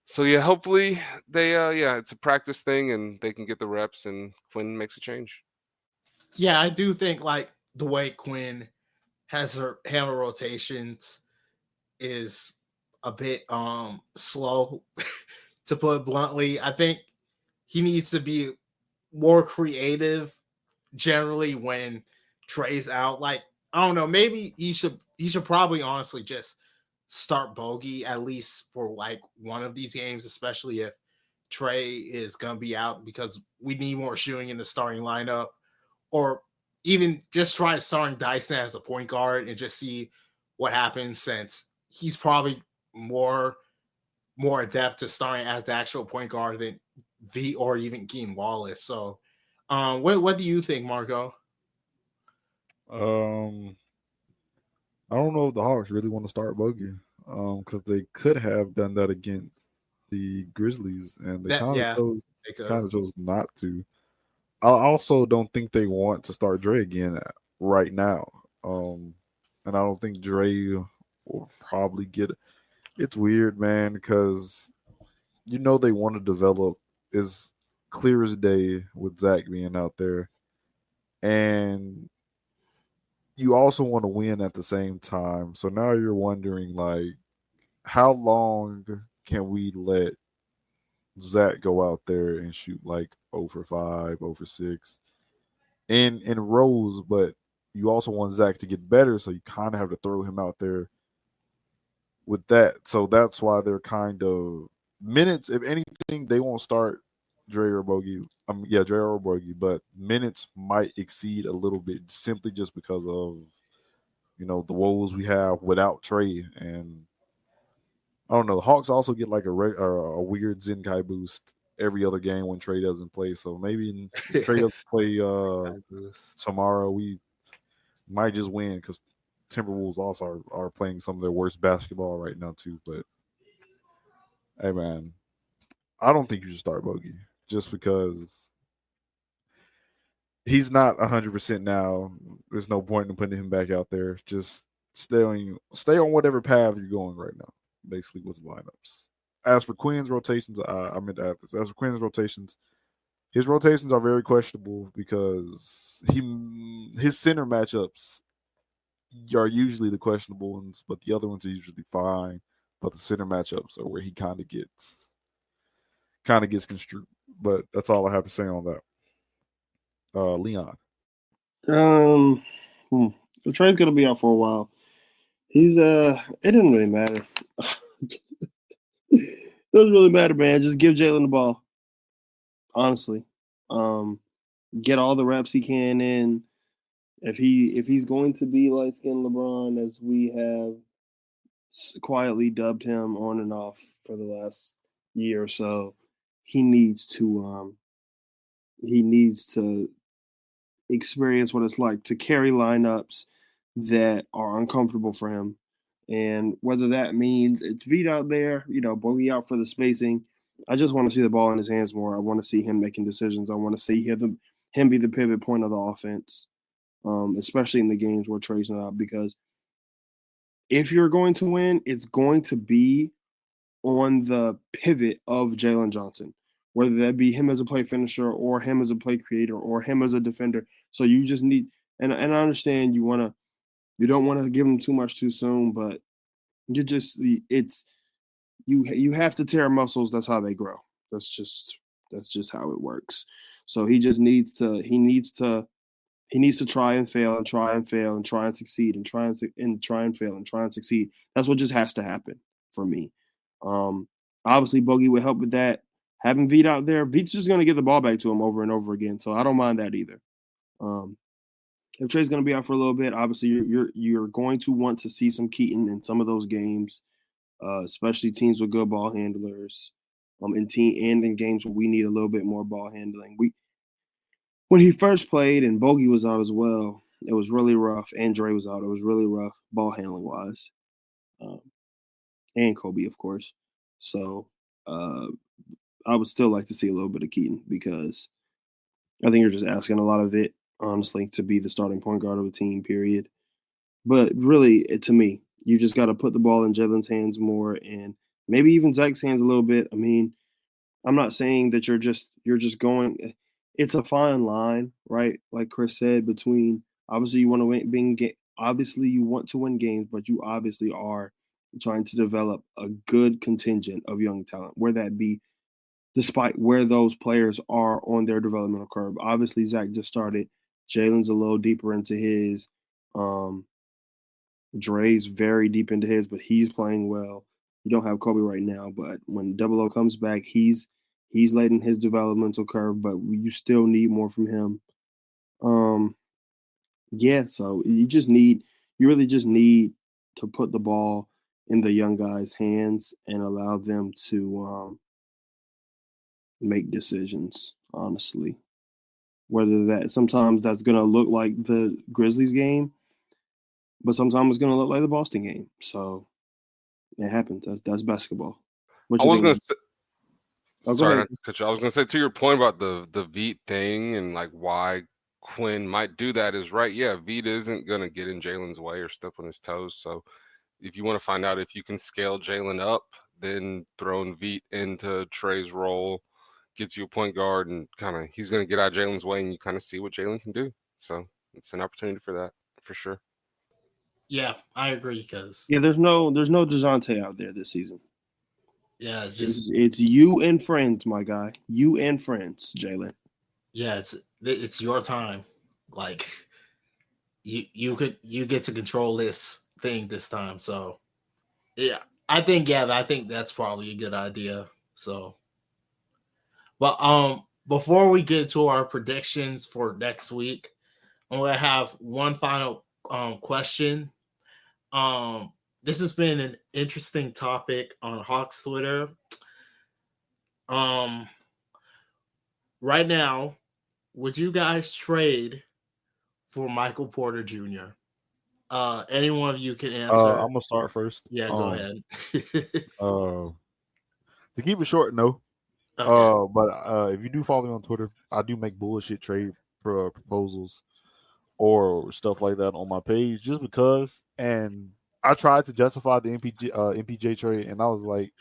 [SPEAKER 4] so yeah, hopefully they it's a practice thing and they can get the reps and Quinn makes a change.
[SPEAKER 1] Yeah, I do think like the way Quinn has her handle rotations is a bit slow to put bluntly. I think he needs to be more creative generally when Trey's out. Like, I don't know, maybe he should probably honestly just start Bogey at least for like one of these games, especially if Trey is gonna be out, because we need more shooting in the starting lineup. Or even just try starting Dyson as a point guard and just see what happens, since he's probably more adept to starting as the actual point guard than V or even Keen Wallace. So what do you think, Marco?
[SPEAKER 3] I don't know if the Hawks really want to start Bogey, because they could have done that against the Grizzlies, and they
[SPEAKER 1] That yeah, they could.
[SPEAKER 3] chose not to. I also don't think they want to start Dre again right now, and I don't think Dre will probably get. It's weird, man, because they want to develop is clear as day with Zach being out there, and you also want to win at the same time. So now you're wondering, like, how long can we let Zach go out there and shoot like over 5, over 6 in rows? But you also want Zach to get better, so you kind of have to throw him out there with that. So that's why they're kind of minutes. If anything, they won't start Dre or Bogey. Dre or Bogey, but minutes might exceed a little bit simply just because of the woes we have without Trey. And I don't know. The Hawks also get like a weird Zenkai boost every other game when Trey doesn't play. So maybe if Trey doesn't play tomorrow, we might just win because Timberwolves also are playing some of their worst basketball right now too. But hey, man, I don't think you should start Bogey just because he's not 100% now. There's no point in putting him back out there. Just stay on whatever path you're going right now, basically, with lineups. As for Quinn's rotations, I meant to add this. As for Quinn's rotations, his rotations are very questionable because his center matchups are usually the questionable ones, but the other ones are usually fine. But the center matchups are where he kind of gets construed. But that's all I have to say on that. Leon.
[SPEAKER 2] Trey's gonna be out for a while. He's it didn't really matter. It doesn't really matter, man. Just give Jalen the ball. Honestly. Get all the reps he can in. If he's going to be light skinned LeBron as we have quietly dubbed him on and off for the last year or so. He needs to experience what it's like to carry lineups that are uncomfortable for him. And whether that means it's Veet out there, Bogey out for the spacing. I just want to see the ball in his hands more. I want to see him making decisions. I want to see him be the pivot point of the offense, especially in the games where Trey's not out. Because if you're going to win, it's going to be on the pivot of Jalen Johnson, whether that be him as a play finisher or him as a play creator or him as a defender. So you just need, and I understand you don't want to give him too much too soon, but you have to tear muscles. That's how they grow. That's just how it works. So he needs to try and fail and try and fail and try and succeed and try and fail and try and succeed. That's what just has to happen for me. Obviously Bogey would help with that. Having Veet out there, Veet's just going to get the ball back to him over and over again. So I don't mind that either. If Trey's going to be out for a little bit, obviously you're going to want to see some Keaton in some of those games, especially teams with good ball handlers, in games where we need a little bit more ball handling. When he first played and Bogey was out as well, it was really rough. And Dre was out. It was really rough ball handling wise, and Kobe, of course. So I would still like to see a little bit of Keaton because I think you're just asking a lot of it, honestly, to be the starting point guard of a team, period. But really, to me, you just got to put the ball in Jalen's hands more and maybe even Zach's hands a little bit. I mean, I'm not saying that you're just going. It's a fine line, right? Like Chris said, between obviously you want to win, obviously you want to win games, but you obviously are trying to develop a good contingent of young talent, where that be despite where those players are on their developmental curve. Obviously, Zach just started. Jalen's a little deeper into his. Dre's very deep into his, but he's playing well. You don't have Kobe right now, but when Double O comes back, he's late in his developmental curve, but you still need more from him. Yeah, so you really just need to put the ball in the young guys' hands and allow them to make decisions, honestly. Whether that sometimes that's going to look like the Grizzlies game, but sometimes it's going to look like the Boston game. So it happens. That's basketball.
[SPEAKER 4] I was going to say,
[SPEAKER 2] sorry,
[SPEAKER 4] not to cut you. I was going to say, to your point about the Veet thing and like why Quinn might do that is right. Yeah, Veet isn't going to get in Jalen's way or step on his toes. So if you want to find out if you can scale Jalen up, then throwing Veet into Trey's role gets you a point guard, and kind of he's going to get out of Jalen's way, and you kind of see what Jalen can do. So it's an opportunity for that, for sure.
[SPEAKER 1] Yeah, I agree. Because
[SPEAKER 2] there's no DeJounte out there this season.
[SPEAKER 1] Yeah, it's
[SPEAKER 2] you and friends, my guy. You and friends, Jalen.
[SPEAKER 1] Yeah, it's your time. Like you get to control this thing this time. So yeah, I think that's probably a good idea. So, but before we get to our predictions for next week, I'm gonna have one final question. This has been an interesting topic on Hawks Twitter. Right now, would you guys trade for Michael Porter Jr.? Any one of you can answer.
[SPEAKER 3] I'm gonna start first.
[SPEAKER 1] Yeah, go ahead.
[SPEAKER 3] To keep it short, no.
[SPEAKER 1] Okay.
[SPEAKER 3] But if you do follow me on Twitter, I do make bullshit trade proposals or stuff like that on my page just because. And I tried to justify the MPJ trade, and I was like,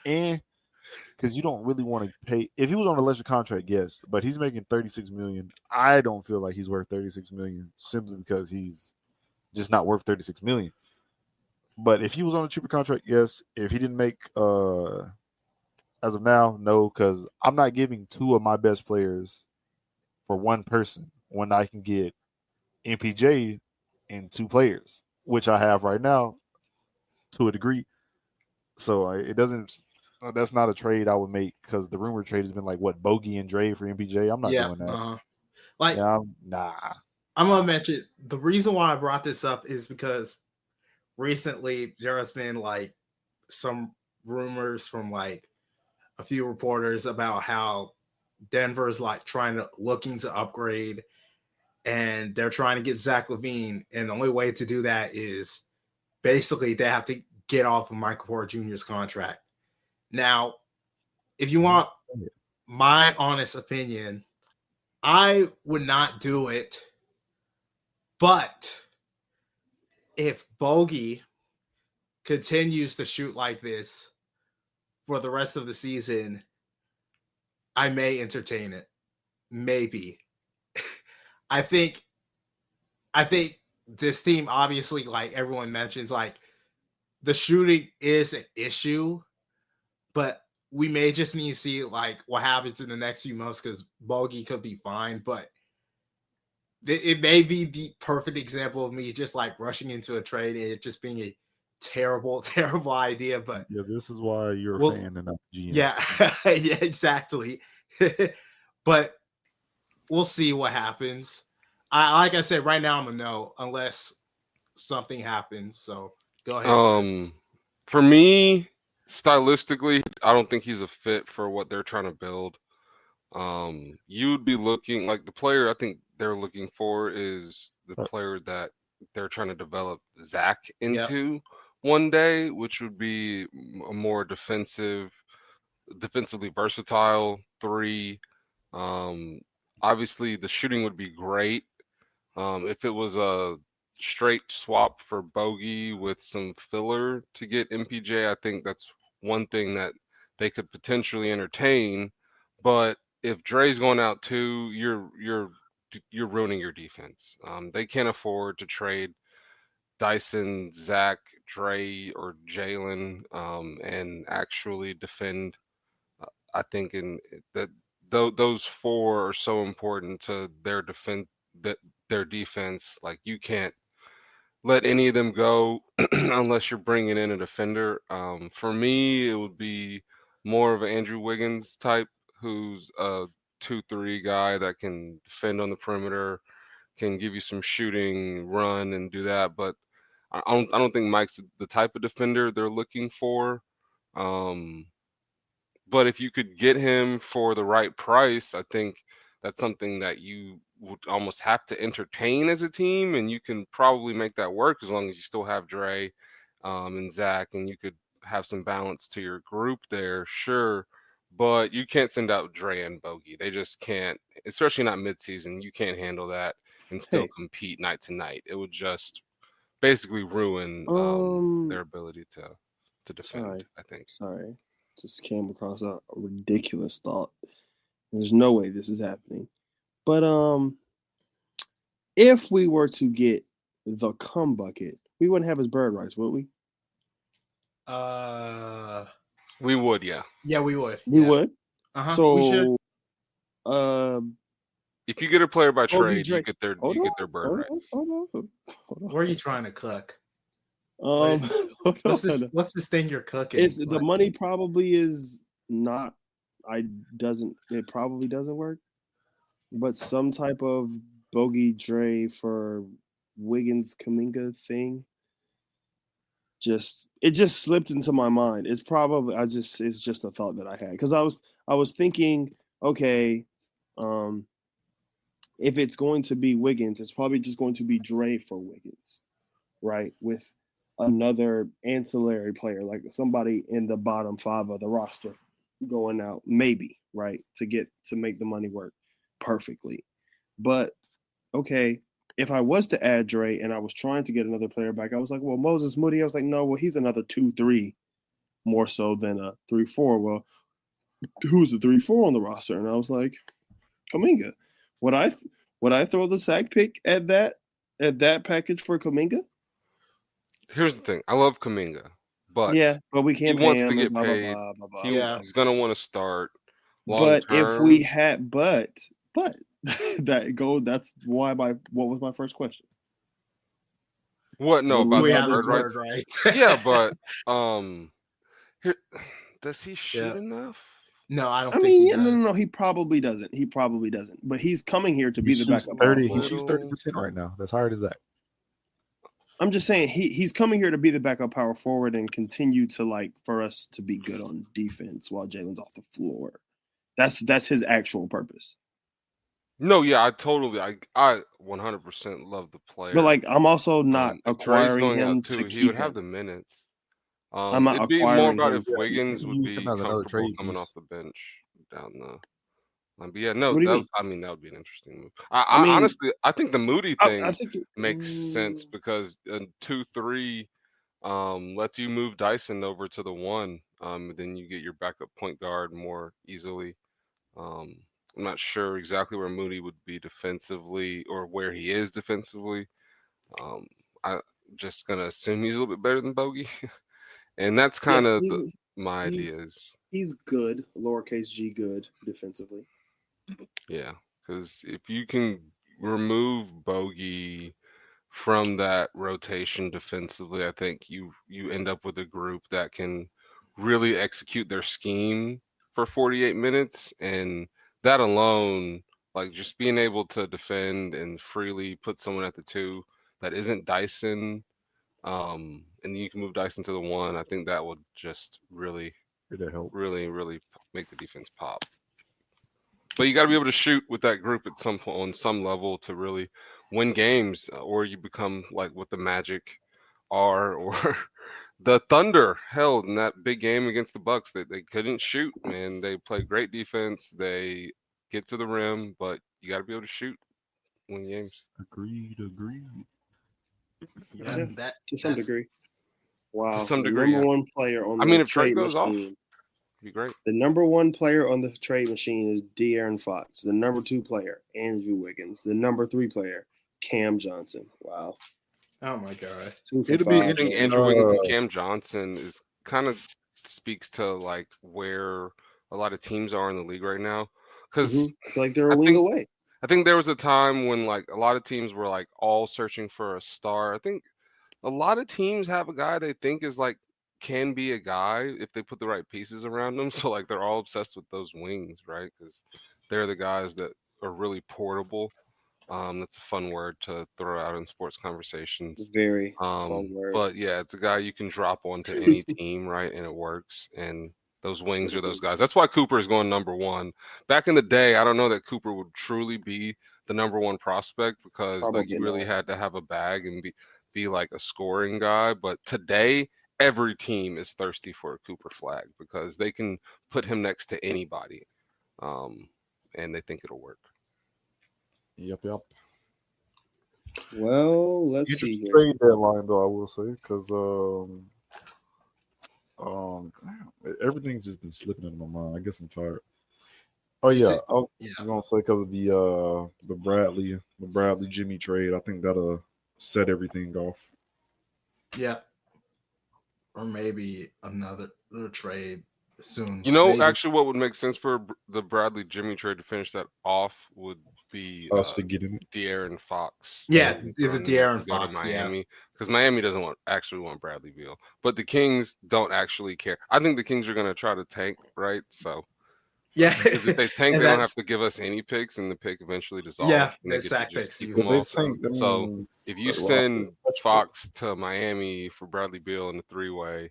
[SPEAKER 3] because you don't really want to pay. If he was on an electric contract, yes, but he's making $36 million. I don't feel like he's worth $36 million simply because he's just not worth $36 million. But if he was on a cheaper contract, yes. If he didn't make as of now, no, because I'm not giving two of my best players for one person when I can get MPJ and two players, which I have right now to a degree. So it doesn't. That's not a trade I would make because the rumor trade has been like what Bogey and Dre for MPJ. I'm not doing that.
[SPEAKER 1] Nah. I'm gonna mention the reason why I brought this up is because recently there has been like some rumors from like a few reporters about how Denver's like looking to upgrade, and they're trying to get Zach LaVine, and the only way to do that is basically they have to get off of Michael Porter Jr.'s contract. Now, if you want my honest opinion, I would not do it, but if Bogey continues to shoot like this for the rest of the season, I may entertain it. Maybe. I think this team, obviously, like everyone mentions, like the shooting is an issue, but we may just need to see like what happens in the next few months because Bogey could be fine, but it may be the perfect example of me just like rushing into a trade and it just being a terrible, terrible idea. But
[SPEAKER 3] yeah, this is why you're a fan and not GM.
[SPEAKER 1] Yeah, yeah, exactly. But we'll see what happens. Like I said, right now I'm a no unless something happens. So go ahead.
[SPEAKER 4] For me, stylistically, I don't think he's a fit for what they're trying to build. You'd be looking like the player I think they're looking for is the player that they're trying to develop Zach into one day, which would be a more defensively versatile 3. Obviously the shooting would be great. If it was a straight swap for Bogey with some filler to get MPJ, I think that's one thing that they could potentially entertain. But if Dre's going out too, you're ruining your defense. They can't afford to trade Dyson, Zach, Dre, or Jalen, and actually defend. I think in that those 4 are so important to their defense. Like you can't let any of them go unless you're bringing in a defender. For me, it would be more of an Andrew Wiggins type, who's a 2-3 guy that can defend on the perimeter, can give you some shooting, run, and do that. But I don't think Mike's the type of defender they're looking for. But if you could get him for the right price, I think that's something that you would almost have to entertain as a team, and you can probably make that work as long as you still have Dre and Zach, and you could have some balance to your group there, sure. But you can't send out Dre and Bogey. They just can't, especially not midseason. You can't handle that and still compete night to night. It would just basically ruin their ability to defend, I think.
[SPEAKER 2] Sorry. Just came across a ridiculous thought. There's no way this is happening. But if we were to get the cum bucket, we wouldn't have his bird rights, would we?
[SPEAKER 4] We would, yeah.
[SPEAKER 1] Yeah, we would.
[SPEAKER 2] We would. So
[SPEAKER 1] we should.
[SPEAKER 4] If you get a player by trade, you get their bird rights.
[SPEAKER 2] Hold on.
[SPEAKER 1] Where are you trying to cook?
[SPEAKER 2] What's
[SPEAKER 1] this thing you're cooking?
[SPEAKER 2] It's the money probably is not. It probably doesn't work. But some type of Bogey Dre for Wiggins Kuminga thing. It just slipped into my mind. It's probably it's just a thought that I had because I was thinking, okay, if it's going to be Wiggins, it's probably just going to be Dre for Wiggins, right? With another ancillary player, like somebody in the bottom 5 of the roster going out, maybe, right? To make the money work perfectly. But okay, if I was to add Dre and I was trying to get another player back, I was like, well, Moses Moody. I was like, no, well, he's another 2-3 more so than a 3-4. Well, who's the 3-4 on the roster? And I was like, Kuminga. Would I throw the sack pick at that package for Kuminga?
[SPEAKER 4] Here's the thing. I love Kuminga, but
[SPEAKER 2] we can't.
[SPEAKER 4] He wants to get paid. He's gonna want to start.
[SPEAKER 2] But if we had, but that's why what was my first question?
[SPEAKER 4] What? No, about
[SPEAKER 1] we
[SPEAKER 4] the
[SPEAKER 1] have his
[SPEAKER 4] bird
[SPEAKER 1] right.
[SPEAKER 4] Yeah, but does he shoot enough?
[SPEAKER 1] No, I don't think he does.
[SPEAKER 2] No, he probably doesn't. But he's coming here to be the backup.
[SPEAKER 3] He shoots 30% right now. That's hard as that.
[SPEAKER 2] I'm just saying he's coming here to be the backup power forward and continue to for us to be good on defense while Jalen's off the floor. That's his actual purpose.
[SPEAKER 4] No, yeah, I 100% love the player.
[SPEAKER 2] But I'm also not acquiring
[SPEAKER 4] going
[SPEAKER 2] him
[SPEAKER 4] out too.
[SPEAKER 2] to
[SPEAKER 4] He
[SPEAKER 2] keep
[SPEAKER 4] would have
[SPEAKER 2] him.
[SPEAKER 4] the minutes.
[SPEAKER 2] I'm not
[SPEAKER 4] It'd be more about
[SPEAKER 2] acquiring
[SPEAKER 4] if
[SPEAKER 2] him.
[SPEAKER 4] Wiggins would
[SPEAKER 3] use
[SPEAKER 4] be
[SPEAKER 3] him as another
[SPEAKER 4] comfortable
[SPEAKER 3] trade
[SPEAKER 4] coming
[SPEAKER 3] piece.
[SPEAKER 4] off the bench down the. But yeah, no,
[SPEAKER 2] What do you mean?
[SPEAKER 4] that would be an interesting move. I mean, honestly, I think the Moody thing
[SPEAKER 2] I think
[SPEAKER 4] makes sense because 2-3 lets you move Dyson over to the 1. Then you get your backup point guard more easily. I'm not sure exactly where Moody would be defensively or where he is defensively. I'm just gonna assume he's a little bit better than Bogey, and that's kind of my ideas.
[SPEAKER 2] He's good, lowercase g good defensively.
[SPEAKER 4] Yeah, because if you can remove Bogey from that rotation defensively, I think you end up with a group that can really execute their scheme for 48 minutes, and that alone, just being able to defend and freely put someone at the 2 that isn't Dyson, and you can move Dyson to the 1. I think that would just really
[SPEAKER 3] help.
[SPEAKER 4] Really make the defense pop. But you got to be able to shoot with that group at some point on some level to really win games, or you become like what the Magic are, or the Thunder held in that big game against the Bucks. That they couldn't shoot, man. They play great defense. They get to the rim, but you got to be able to shoot, win games.
[SPEAKER 3] Agreed.
[SPEAKER 1] Yeah,
[SPEAKER 2] to some degree. Wow,
[SPEAKER 4] to some degree,
[SPEAKER 2] number one player on.
[SPEAKER 4] if Trey goes off, it'd be great.
[SPEAKER 2] The number one player on the trade machine is De'Aaron Fox. The number 2 player, Andrew Wiggins. The number 3 player, Cam Johnson. Wow.
[SPEAKER 1] Oh my God.
[SPEAKER 3] It'll be
[SPEAKER 4] I think Andrew Wiggins and Cam Johnson is kind of speaks to where a lot of teams are in the league right now. Because
[SPEAKER 2] I feel like they're a wing away.
[SPEAKER 4] I think there was a time when a lot of teams were all searching for a star. I think a lot of teams have a guy they think is can be a guy if they put the right pieces around them. So they're all obsessed with those wings, right? Because they're the guys that are really portable. That's a fun word to throw out in sports conversations.
[SPEAKER 2] Very fun word.
[SPEAKER 4] But yeah, it's a guy you can drop onto any team, right? And it works. And those wings are those guys. That's why Cooper is going number 1. Back in the day, I don't know that Cooper would truly be the number 1 prospect because you really had to have a bag and be like a scoring guy. But today, every team is thirsty for a Cooper flag because they can put him next to anybody, and they think it'll work.
[SPEAKER 3] Yep.
[SPEAKER 2] Well, let's see here.
[SPEAKER 3] Trade deadline, though, I will say, because everything's just been slipping in my mind. I guess I'm tired. Oh yeah, I'm gonna say because of the Bradley Jimmy trade. I think that'll set everything off.
[SPEAKER 1] Yeah, or maybe another trade soon.
[SPEAKER 4] Actually, what would make sense for the Bradley Jimmy trade to finish that off would be
[SPEAKER 3] us to get in
[SPEAKER 4] De'Aaron Fox.
[SPEAKER 1] Yeah, the De'Aaron Fox.
[SPEAKER 4] Miami, because Miami doesn't actually want Bradley Beal, but the Kings don't actually care. I think the Kings are going to try to tank, right? So
[SPEAKER 1] yeah,
[SPEAKER 4] because if they tank, they don't have to give us any picks, and the pick eventually dissolves.
[SPEAKER 1] Yeah, they sack picks.
[SPEAKER 4] So if you send Fox to Miami for Bradley Beal in the 3-way.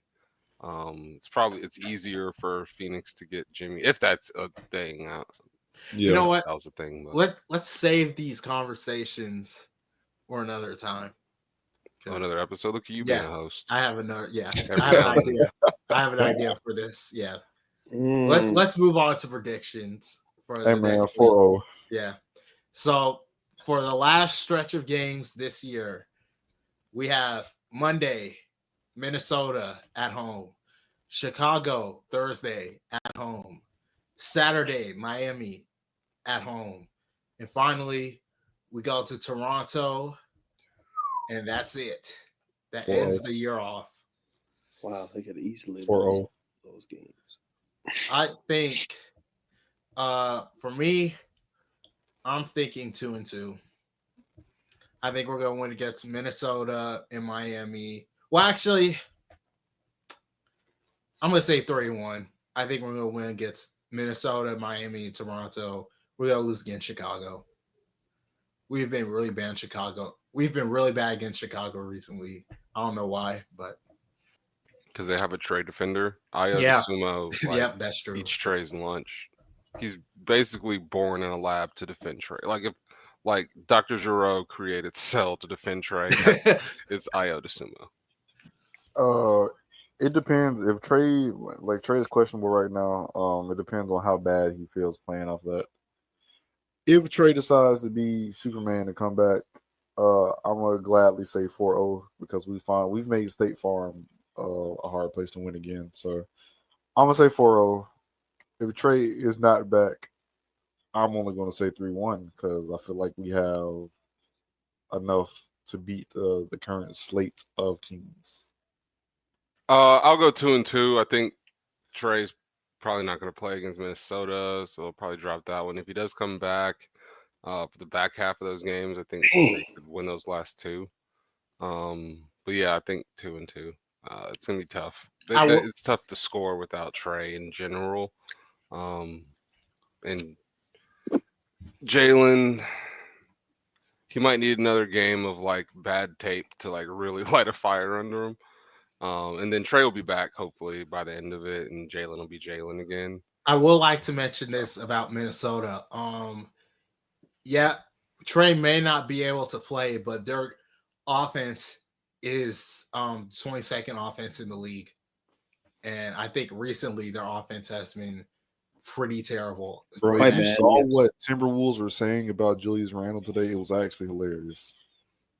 [SPEAKER 4] It's easier for Phoenix to get Jimmy if that's a thing.
[SPEAKER 1] You know what?
[SPEAKER 4] That was a thing. But.
[SPEAKER 1] Let's save these conversations for another time.
[SPEAKER 4] Another episode. Look at you being a host.
[SPEAKER 1] I have another. Yeah, I have an idea. I have an idea for this. Yeah. Let's move on to predictions for the next week. Yeah. So for the last stretch of games this year, we have Monday, Minnesota at home, Chicago Thursday at home, Saturday Miami at home, and finally we go to Toronto, and that's it. That ends the year off.
[SPEAKER 2] Wow, they could easily
[SPEAKER 3] lose
[SPEAKER 2] those games.
[SPEAKER 1] I think, for me, I'm thinking 2-2. I think we're going to win against Minnesota and Miami. Well, actually, I'm going to say 3-1. I think we're going to win against Minnesota, Miami, and Toronto. We're going to lose against Chicago. We've been really bad in Chicago. we've been really bad against Chicago recently. I don't know why, but
[SPEAKER 4] because they have a Trey defender. Ayo
[SPEAKER 1] yeah,
[SPEAKER 4] Dosunmu,
[SPEAKER 1] yep, that's true.
[SPEAKER 4] eats Trey's lunch. He's basically born in a lab to defend Trey. If Dr. Giroux created Cell to defend Trey, it's Ayo Dosunmu.
[SPEAKER 3] It depends if Trey is questionable right now. It depends on how bad he feels playing off that. If Trey decides to be Superman and come back, I'm gonna gladly say 4-0 because we've made State Farm a hard place to win again. So I'm gonna say 4-0. If Trey is not back, I'm only gonna say 3-1 because I feel like we have enough to beat the current slate of teams.
[SPEAKER 4] I'll go 2-2. I think Trey's probably not going to play against Minnesota, so he'll probably drop that one. If he does come back for the back half of those games, I think they could win those last two. But yeah, I think 2-2. It's going to be tough. It's tough to score without Trey in general. And Jalen, he might need another game of bad tape to really light a fire under him. And then Trey will be back hopefully by the end of it, and Jalen will be Jalen again.
[SPEAKER 1] I would like to mention this about Minnesota. Yeah, Trey may not be able to play, but their offense is 22nd offense in the league. And I think recently their offense has been pretty terrible.
[SPEAKER 3] Bro, if you saw what Timberwolves were saying about Julius Randle today, it was actually hilarious.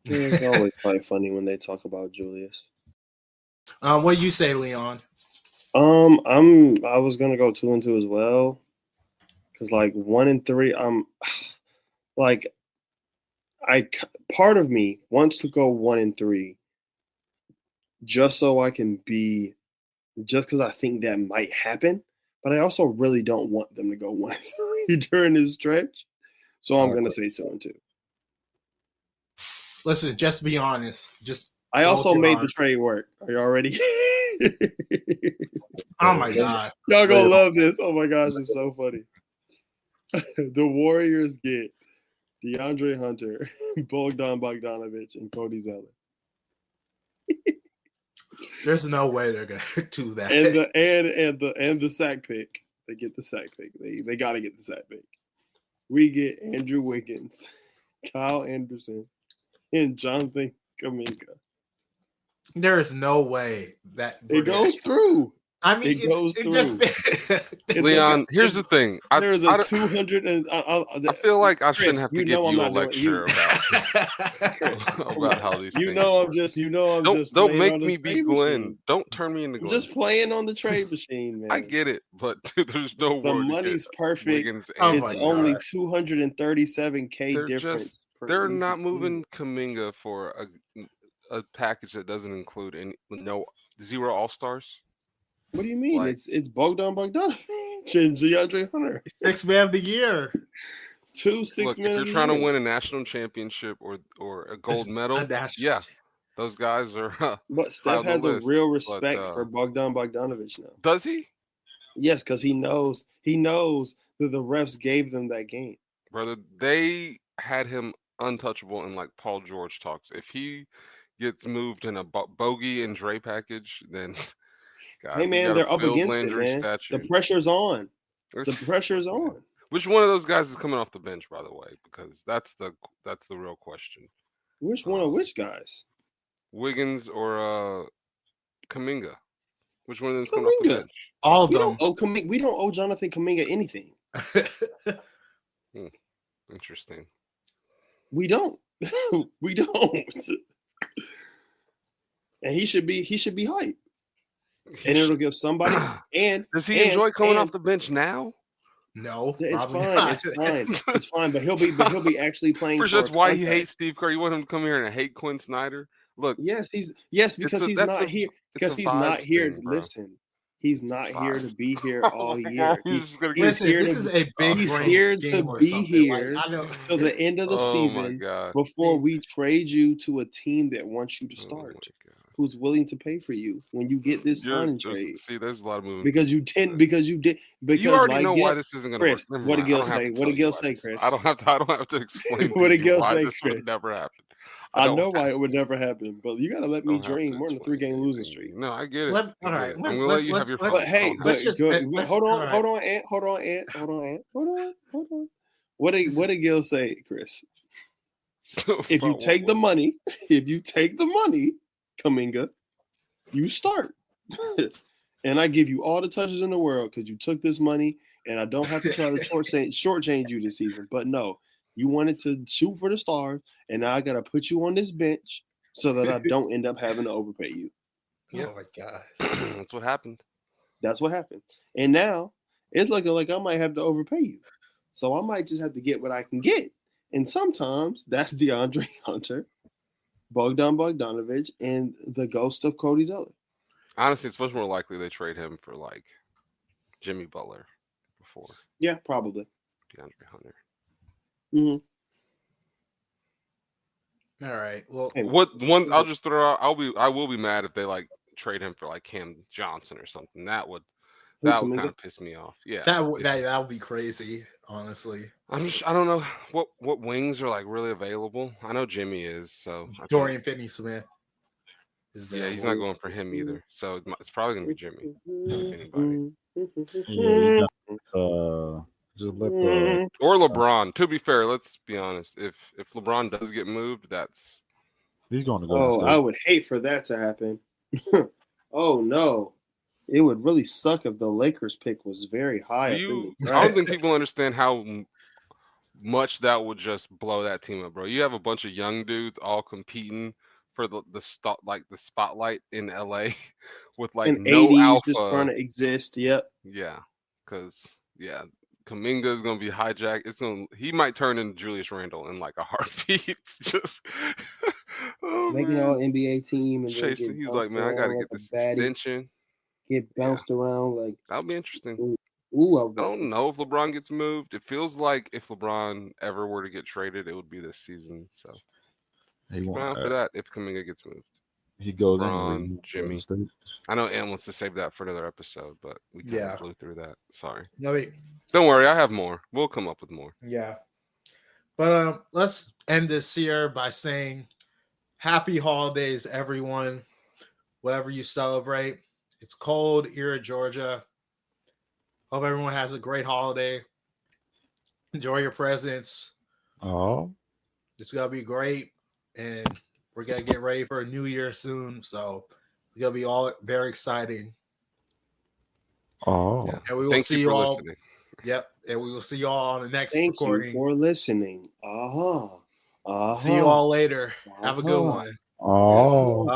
[SPEAKER 2] It's always quite funny when they talk about Julius.
[SPEAKER 1] What do you say, Leon?
[SPEAKER 2] I was gonna go 2-2 as well, because 1-3. Part of me wants to go 1-3, just so I can be, just because I think that might happen. But I also really don't want them to go 1-3 during this stretch, so I'm gonna say 2-2.
[SPEAKER 1] Listen, just be honest.
[SPEAKER 2] I also made the trade work. Are y'all ready?
[SPEAKER 1] Oh my God.
[SPEAKER 2] Y'all gonna love this. Oh my gosh, it's so funny. The Warriors get DeAndre Hunter, Bogdan Bogdanovic, and Cody Zeller.
[SPEAKER 1] There's no way they're gonna do that.
[SPEAKER 2] And the sack pick. They get the sack pick. They gotta get the sack pick. We get Andrew Wiggins, Kyle Anderson, and Jonathan Kuminga.
[SPEAKER 1] There is no way that
[SPEAKER 2] it goes through.
[SPEAKER 1] I mean, it goes
[SPEAKER 4] through. Leon, here's the thing.
[SPEAKER 2] There's a 200 and
[SPEAKER 4] I feel like I shouldn't have to give you a lecture about how these things work. Don't make me be Glenn. Machine. Don't turn me into Glenn.
[SPEAKER 2] I'm just playing on the trade machine, man.
[SPEAKER 4] I get it, but dude, there's no
[SPEAKER 2] the money's perfect. It's only $237K difference.
[SPEAKER 4] They're not moving Kuminga for a package that doesn't include zero all-stars.
[SPEAKER 2] What do you mean? It's Bogdan Bogdanovic and DeAndre Hunter.
[SPEAKER 1] 6th man of the year.
[SPEAKER 2] 2 6 men.
[SPEAKER 4] If you're trying to win a national championship or a gold medal, those guys are.
[SPEAKER 2] But Steph has a real respect for Bogdan Bogdanovic now.
[SPEAKER 4] Does he?
[SPEAKER 2] Yes, because he knows that the refs gave them that game.
[SPEAKER 4] Brother, they had him untouchable in Paul George talks. If he gets moved in a Bogey and Dre package, then God,
[SPEAKER 2] hey man, they're up against Landry it, man. The pressure's on. The pressure's on.
[SPEAKER 4] Which one of those guys is coming off the bench, by the way? Because that's the real question.
[SPEAKER 2] Which one of which guys?
[SPEAKER 4] Wiggins or Kuminga? Which one of them's coming off the bench?
[SPEAKER 1] All of them.
[SPEAKER 2] We don't owe Jonathan Kuminga anything.
[SPEAKER 4] Interesting.
[SPEAKER 2] We don't. We don't. And he should be hyped. And it'll give somebody. And
[SPEAKER 4] does he enjoy coming off the bench now?
[SPEAKER 1] No,
[SPEAKER 2] it's fine. It's fine. But he'll be actually playing.
[SPEAKER 4] That's why he hates Steve Kerr. You want him to come here and hate Quinn Snyder? Look,
[SPEAKER 2] because he's not here. Because he's not here. Listen, he's not here to be here all year. He's here to be here till the end of the season before we trade you to a team that wants you to start. Who's willing to pay for you when you get this Sun trade?
[SPEAKER 4] See, there's a lot of movement.
[SPEAKER 2] Because you
[SPEAKER 4] already know why this isn't going to work.
[SPEAKER 2] What did Gil say? What did Gil say, Chris?
[SPEAKER 4] I don't have to explain.
[SPEAKER 2] What did Gil say,
[SPEAKER 4] Chris? Would never happen.
[SPEAKER 2] I
[SPEAKER 4] don't
[SPEAKER 2] know why
[SPEAKER 4] have
[SPEAKER 2] it would never happen, but you gotta let me
[SPEAKER 4] don't have
[SPEAKER 2] dream.
[SPEAKER 4] to
[SPEAKER 2] We're on a
[SPEAKER 4] explain
[SPEAKER 2] 3-game losing
[SPEAKER 4] anything.
[SPEAKER 2] streak.
[SPEAKER 4] No, I get it.
[SPEAKER 1] All
[SPEAKER 4] I get
[SPEAKER 1] right,
[SPEAKER 4] it. I'm gonna let you have your fun.
[SPEAKER 2] But hey,
[SPEAKER 1] let's just-
[SPEAKER 2] good.
[SPEAKER 1] let's-
[SPEAKER 2] Hold
[SPEAKER 1] all
[SPEAKER 2] on,
[SPEAKER 1] right.
[SPEAKER 2] hold on, Ant. Hold on, Ant. Hold on, Ant. Hold on. What did Gil say, Chris? If you take the money, Kuminga, you start. And I give you all the touches in the world because you took this money, and I don't have to try to shortchange you this season. But no, you wanted to shoot for the stars, and now I got to put you on this bench so that I don't end up having to overpay you.
[SPEAKER 4] Yeah.
[SPEAKER 1] Oh my god.
[SPEAKER 4] That's what happened.
[SPEAKER 2] That's what happened. And now it's looking like I might have to overpay you. So I might just have to get what I can get. And sometimes that's DeAndre Hunter, Bogdan Bogdanovic, and the ghost of Cody Zeller.
[SPEAKER 4] Honestly, it's much more likely they trade him for like Jimmy Butler before
[SPEAKER 2] Yeah, probably.
[SPEAKER 4] DeAndre Hunter.
[SPEAKER 2] Mm-hmm.
[SPEAKER 1] All right. Well,
[SPEAKER 4] I'll just throw out. I will be mad if they like trade him for like Cam Johnson or something. That would kind of piss me off. Yeah,
[SPEAKER 1] that would be crazy, honestly.
[SPEAKER 4] I don't know what wings are like really available. I know Jimmy is, so
[SPEAKER 1] Dorian Finney-Smith.
[SPEAKER 4] Yeah, he's not going for him either. So it's probably gonna be Jimmy. Anybody?
[SPEAKER 3] Yeah, just let the
[SPEAKER 4] Or LeBron. To be fair, let's be honest. If LeBron does get moved,
[SPEAKER 3] he's going to go.
[SPEAKER 2] I would hate for that to happen. Oh no. It would really suck if the Lakers pick was very high.
[SPEAKER 4] I don't think people understand how much that would just blow that team up, bro. You have a bunch of young dudes all competing for the spotlight in LA with like
[SPEAKER 2] and
[SPEAKER 4] no
[SPEAKER 2] AD
[SPEAKER 4] alpha
[SPEAKER 2] just trying to exist. Yep.
[SPEAKER 4] Yeah, because Kuminga is gonna be hijacked. He might turn into Julius Randle in like a heartbeat. It's just
[SPEAKER 2] making all NBA team and
[SPEAKER 4] chasing. He's like, man, I gotta get this extension.
[SPEAKER 2] Get bounced around like
[SPEAKER 4] that'll be interesting.
[SPEAKER 2] Ooh,
[SPEAKER 4] I don't know if LeBron gets moved. It feels like if LeBron ever were to get traded, it would be this season. So keep an eye out for that if Kuminga gets moved.
[SPEAKER 3] He goes
[SPEAKER 4] in. Jimmy. I know Ann wants to save that for another episode, but we kind of blew through that. Sorry.
[SPEAKER 1] No,
[SPEAKER 4] don't worry, I have more. We'll come up with more.
[SPEAKER 1] Yeah. But let's end this year by saying happy holidays, everyone. Whatever you celebrate. It's cold here in Georgia. Hope everyone has a great holiday. Enjoy your presents.
[SPEAKER 3] Oh.
[SPEAKER 1] It's going to be great. And we're going to get ready for a new year soon. So it's going to be all very exciting.
[SPEAKER 3] Oh.
[SPEAKER 1] Yeah. And we will see you all. Listening. Yep. And we will see you all on the next recording.
[SPEAKER 2] Thank you for listening.
[SPEAKER 1] See you all later. Have a good one.
[SPEAKER 3] Oh.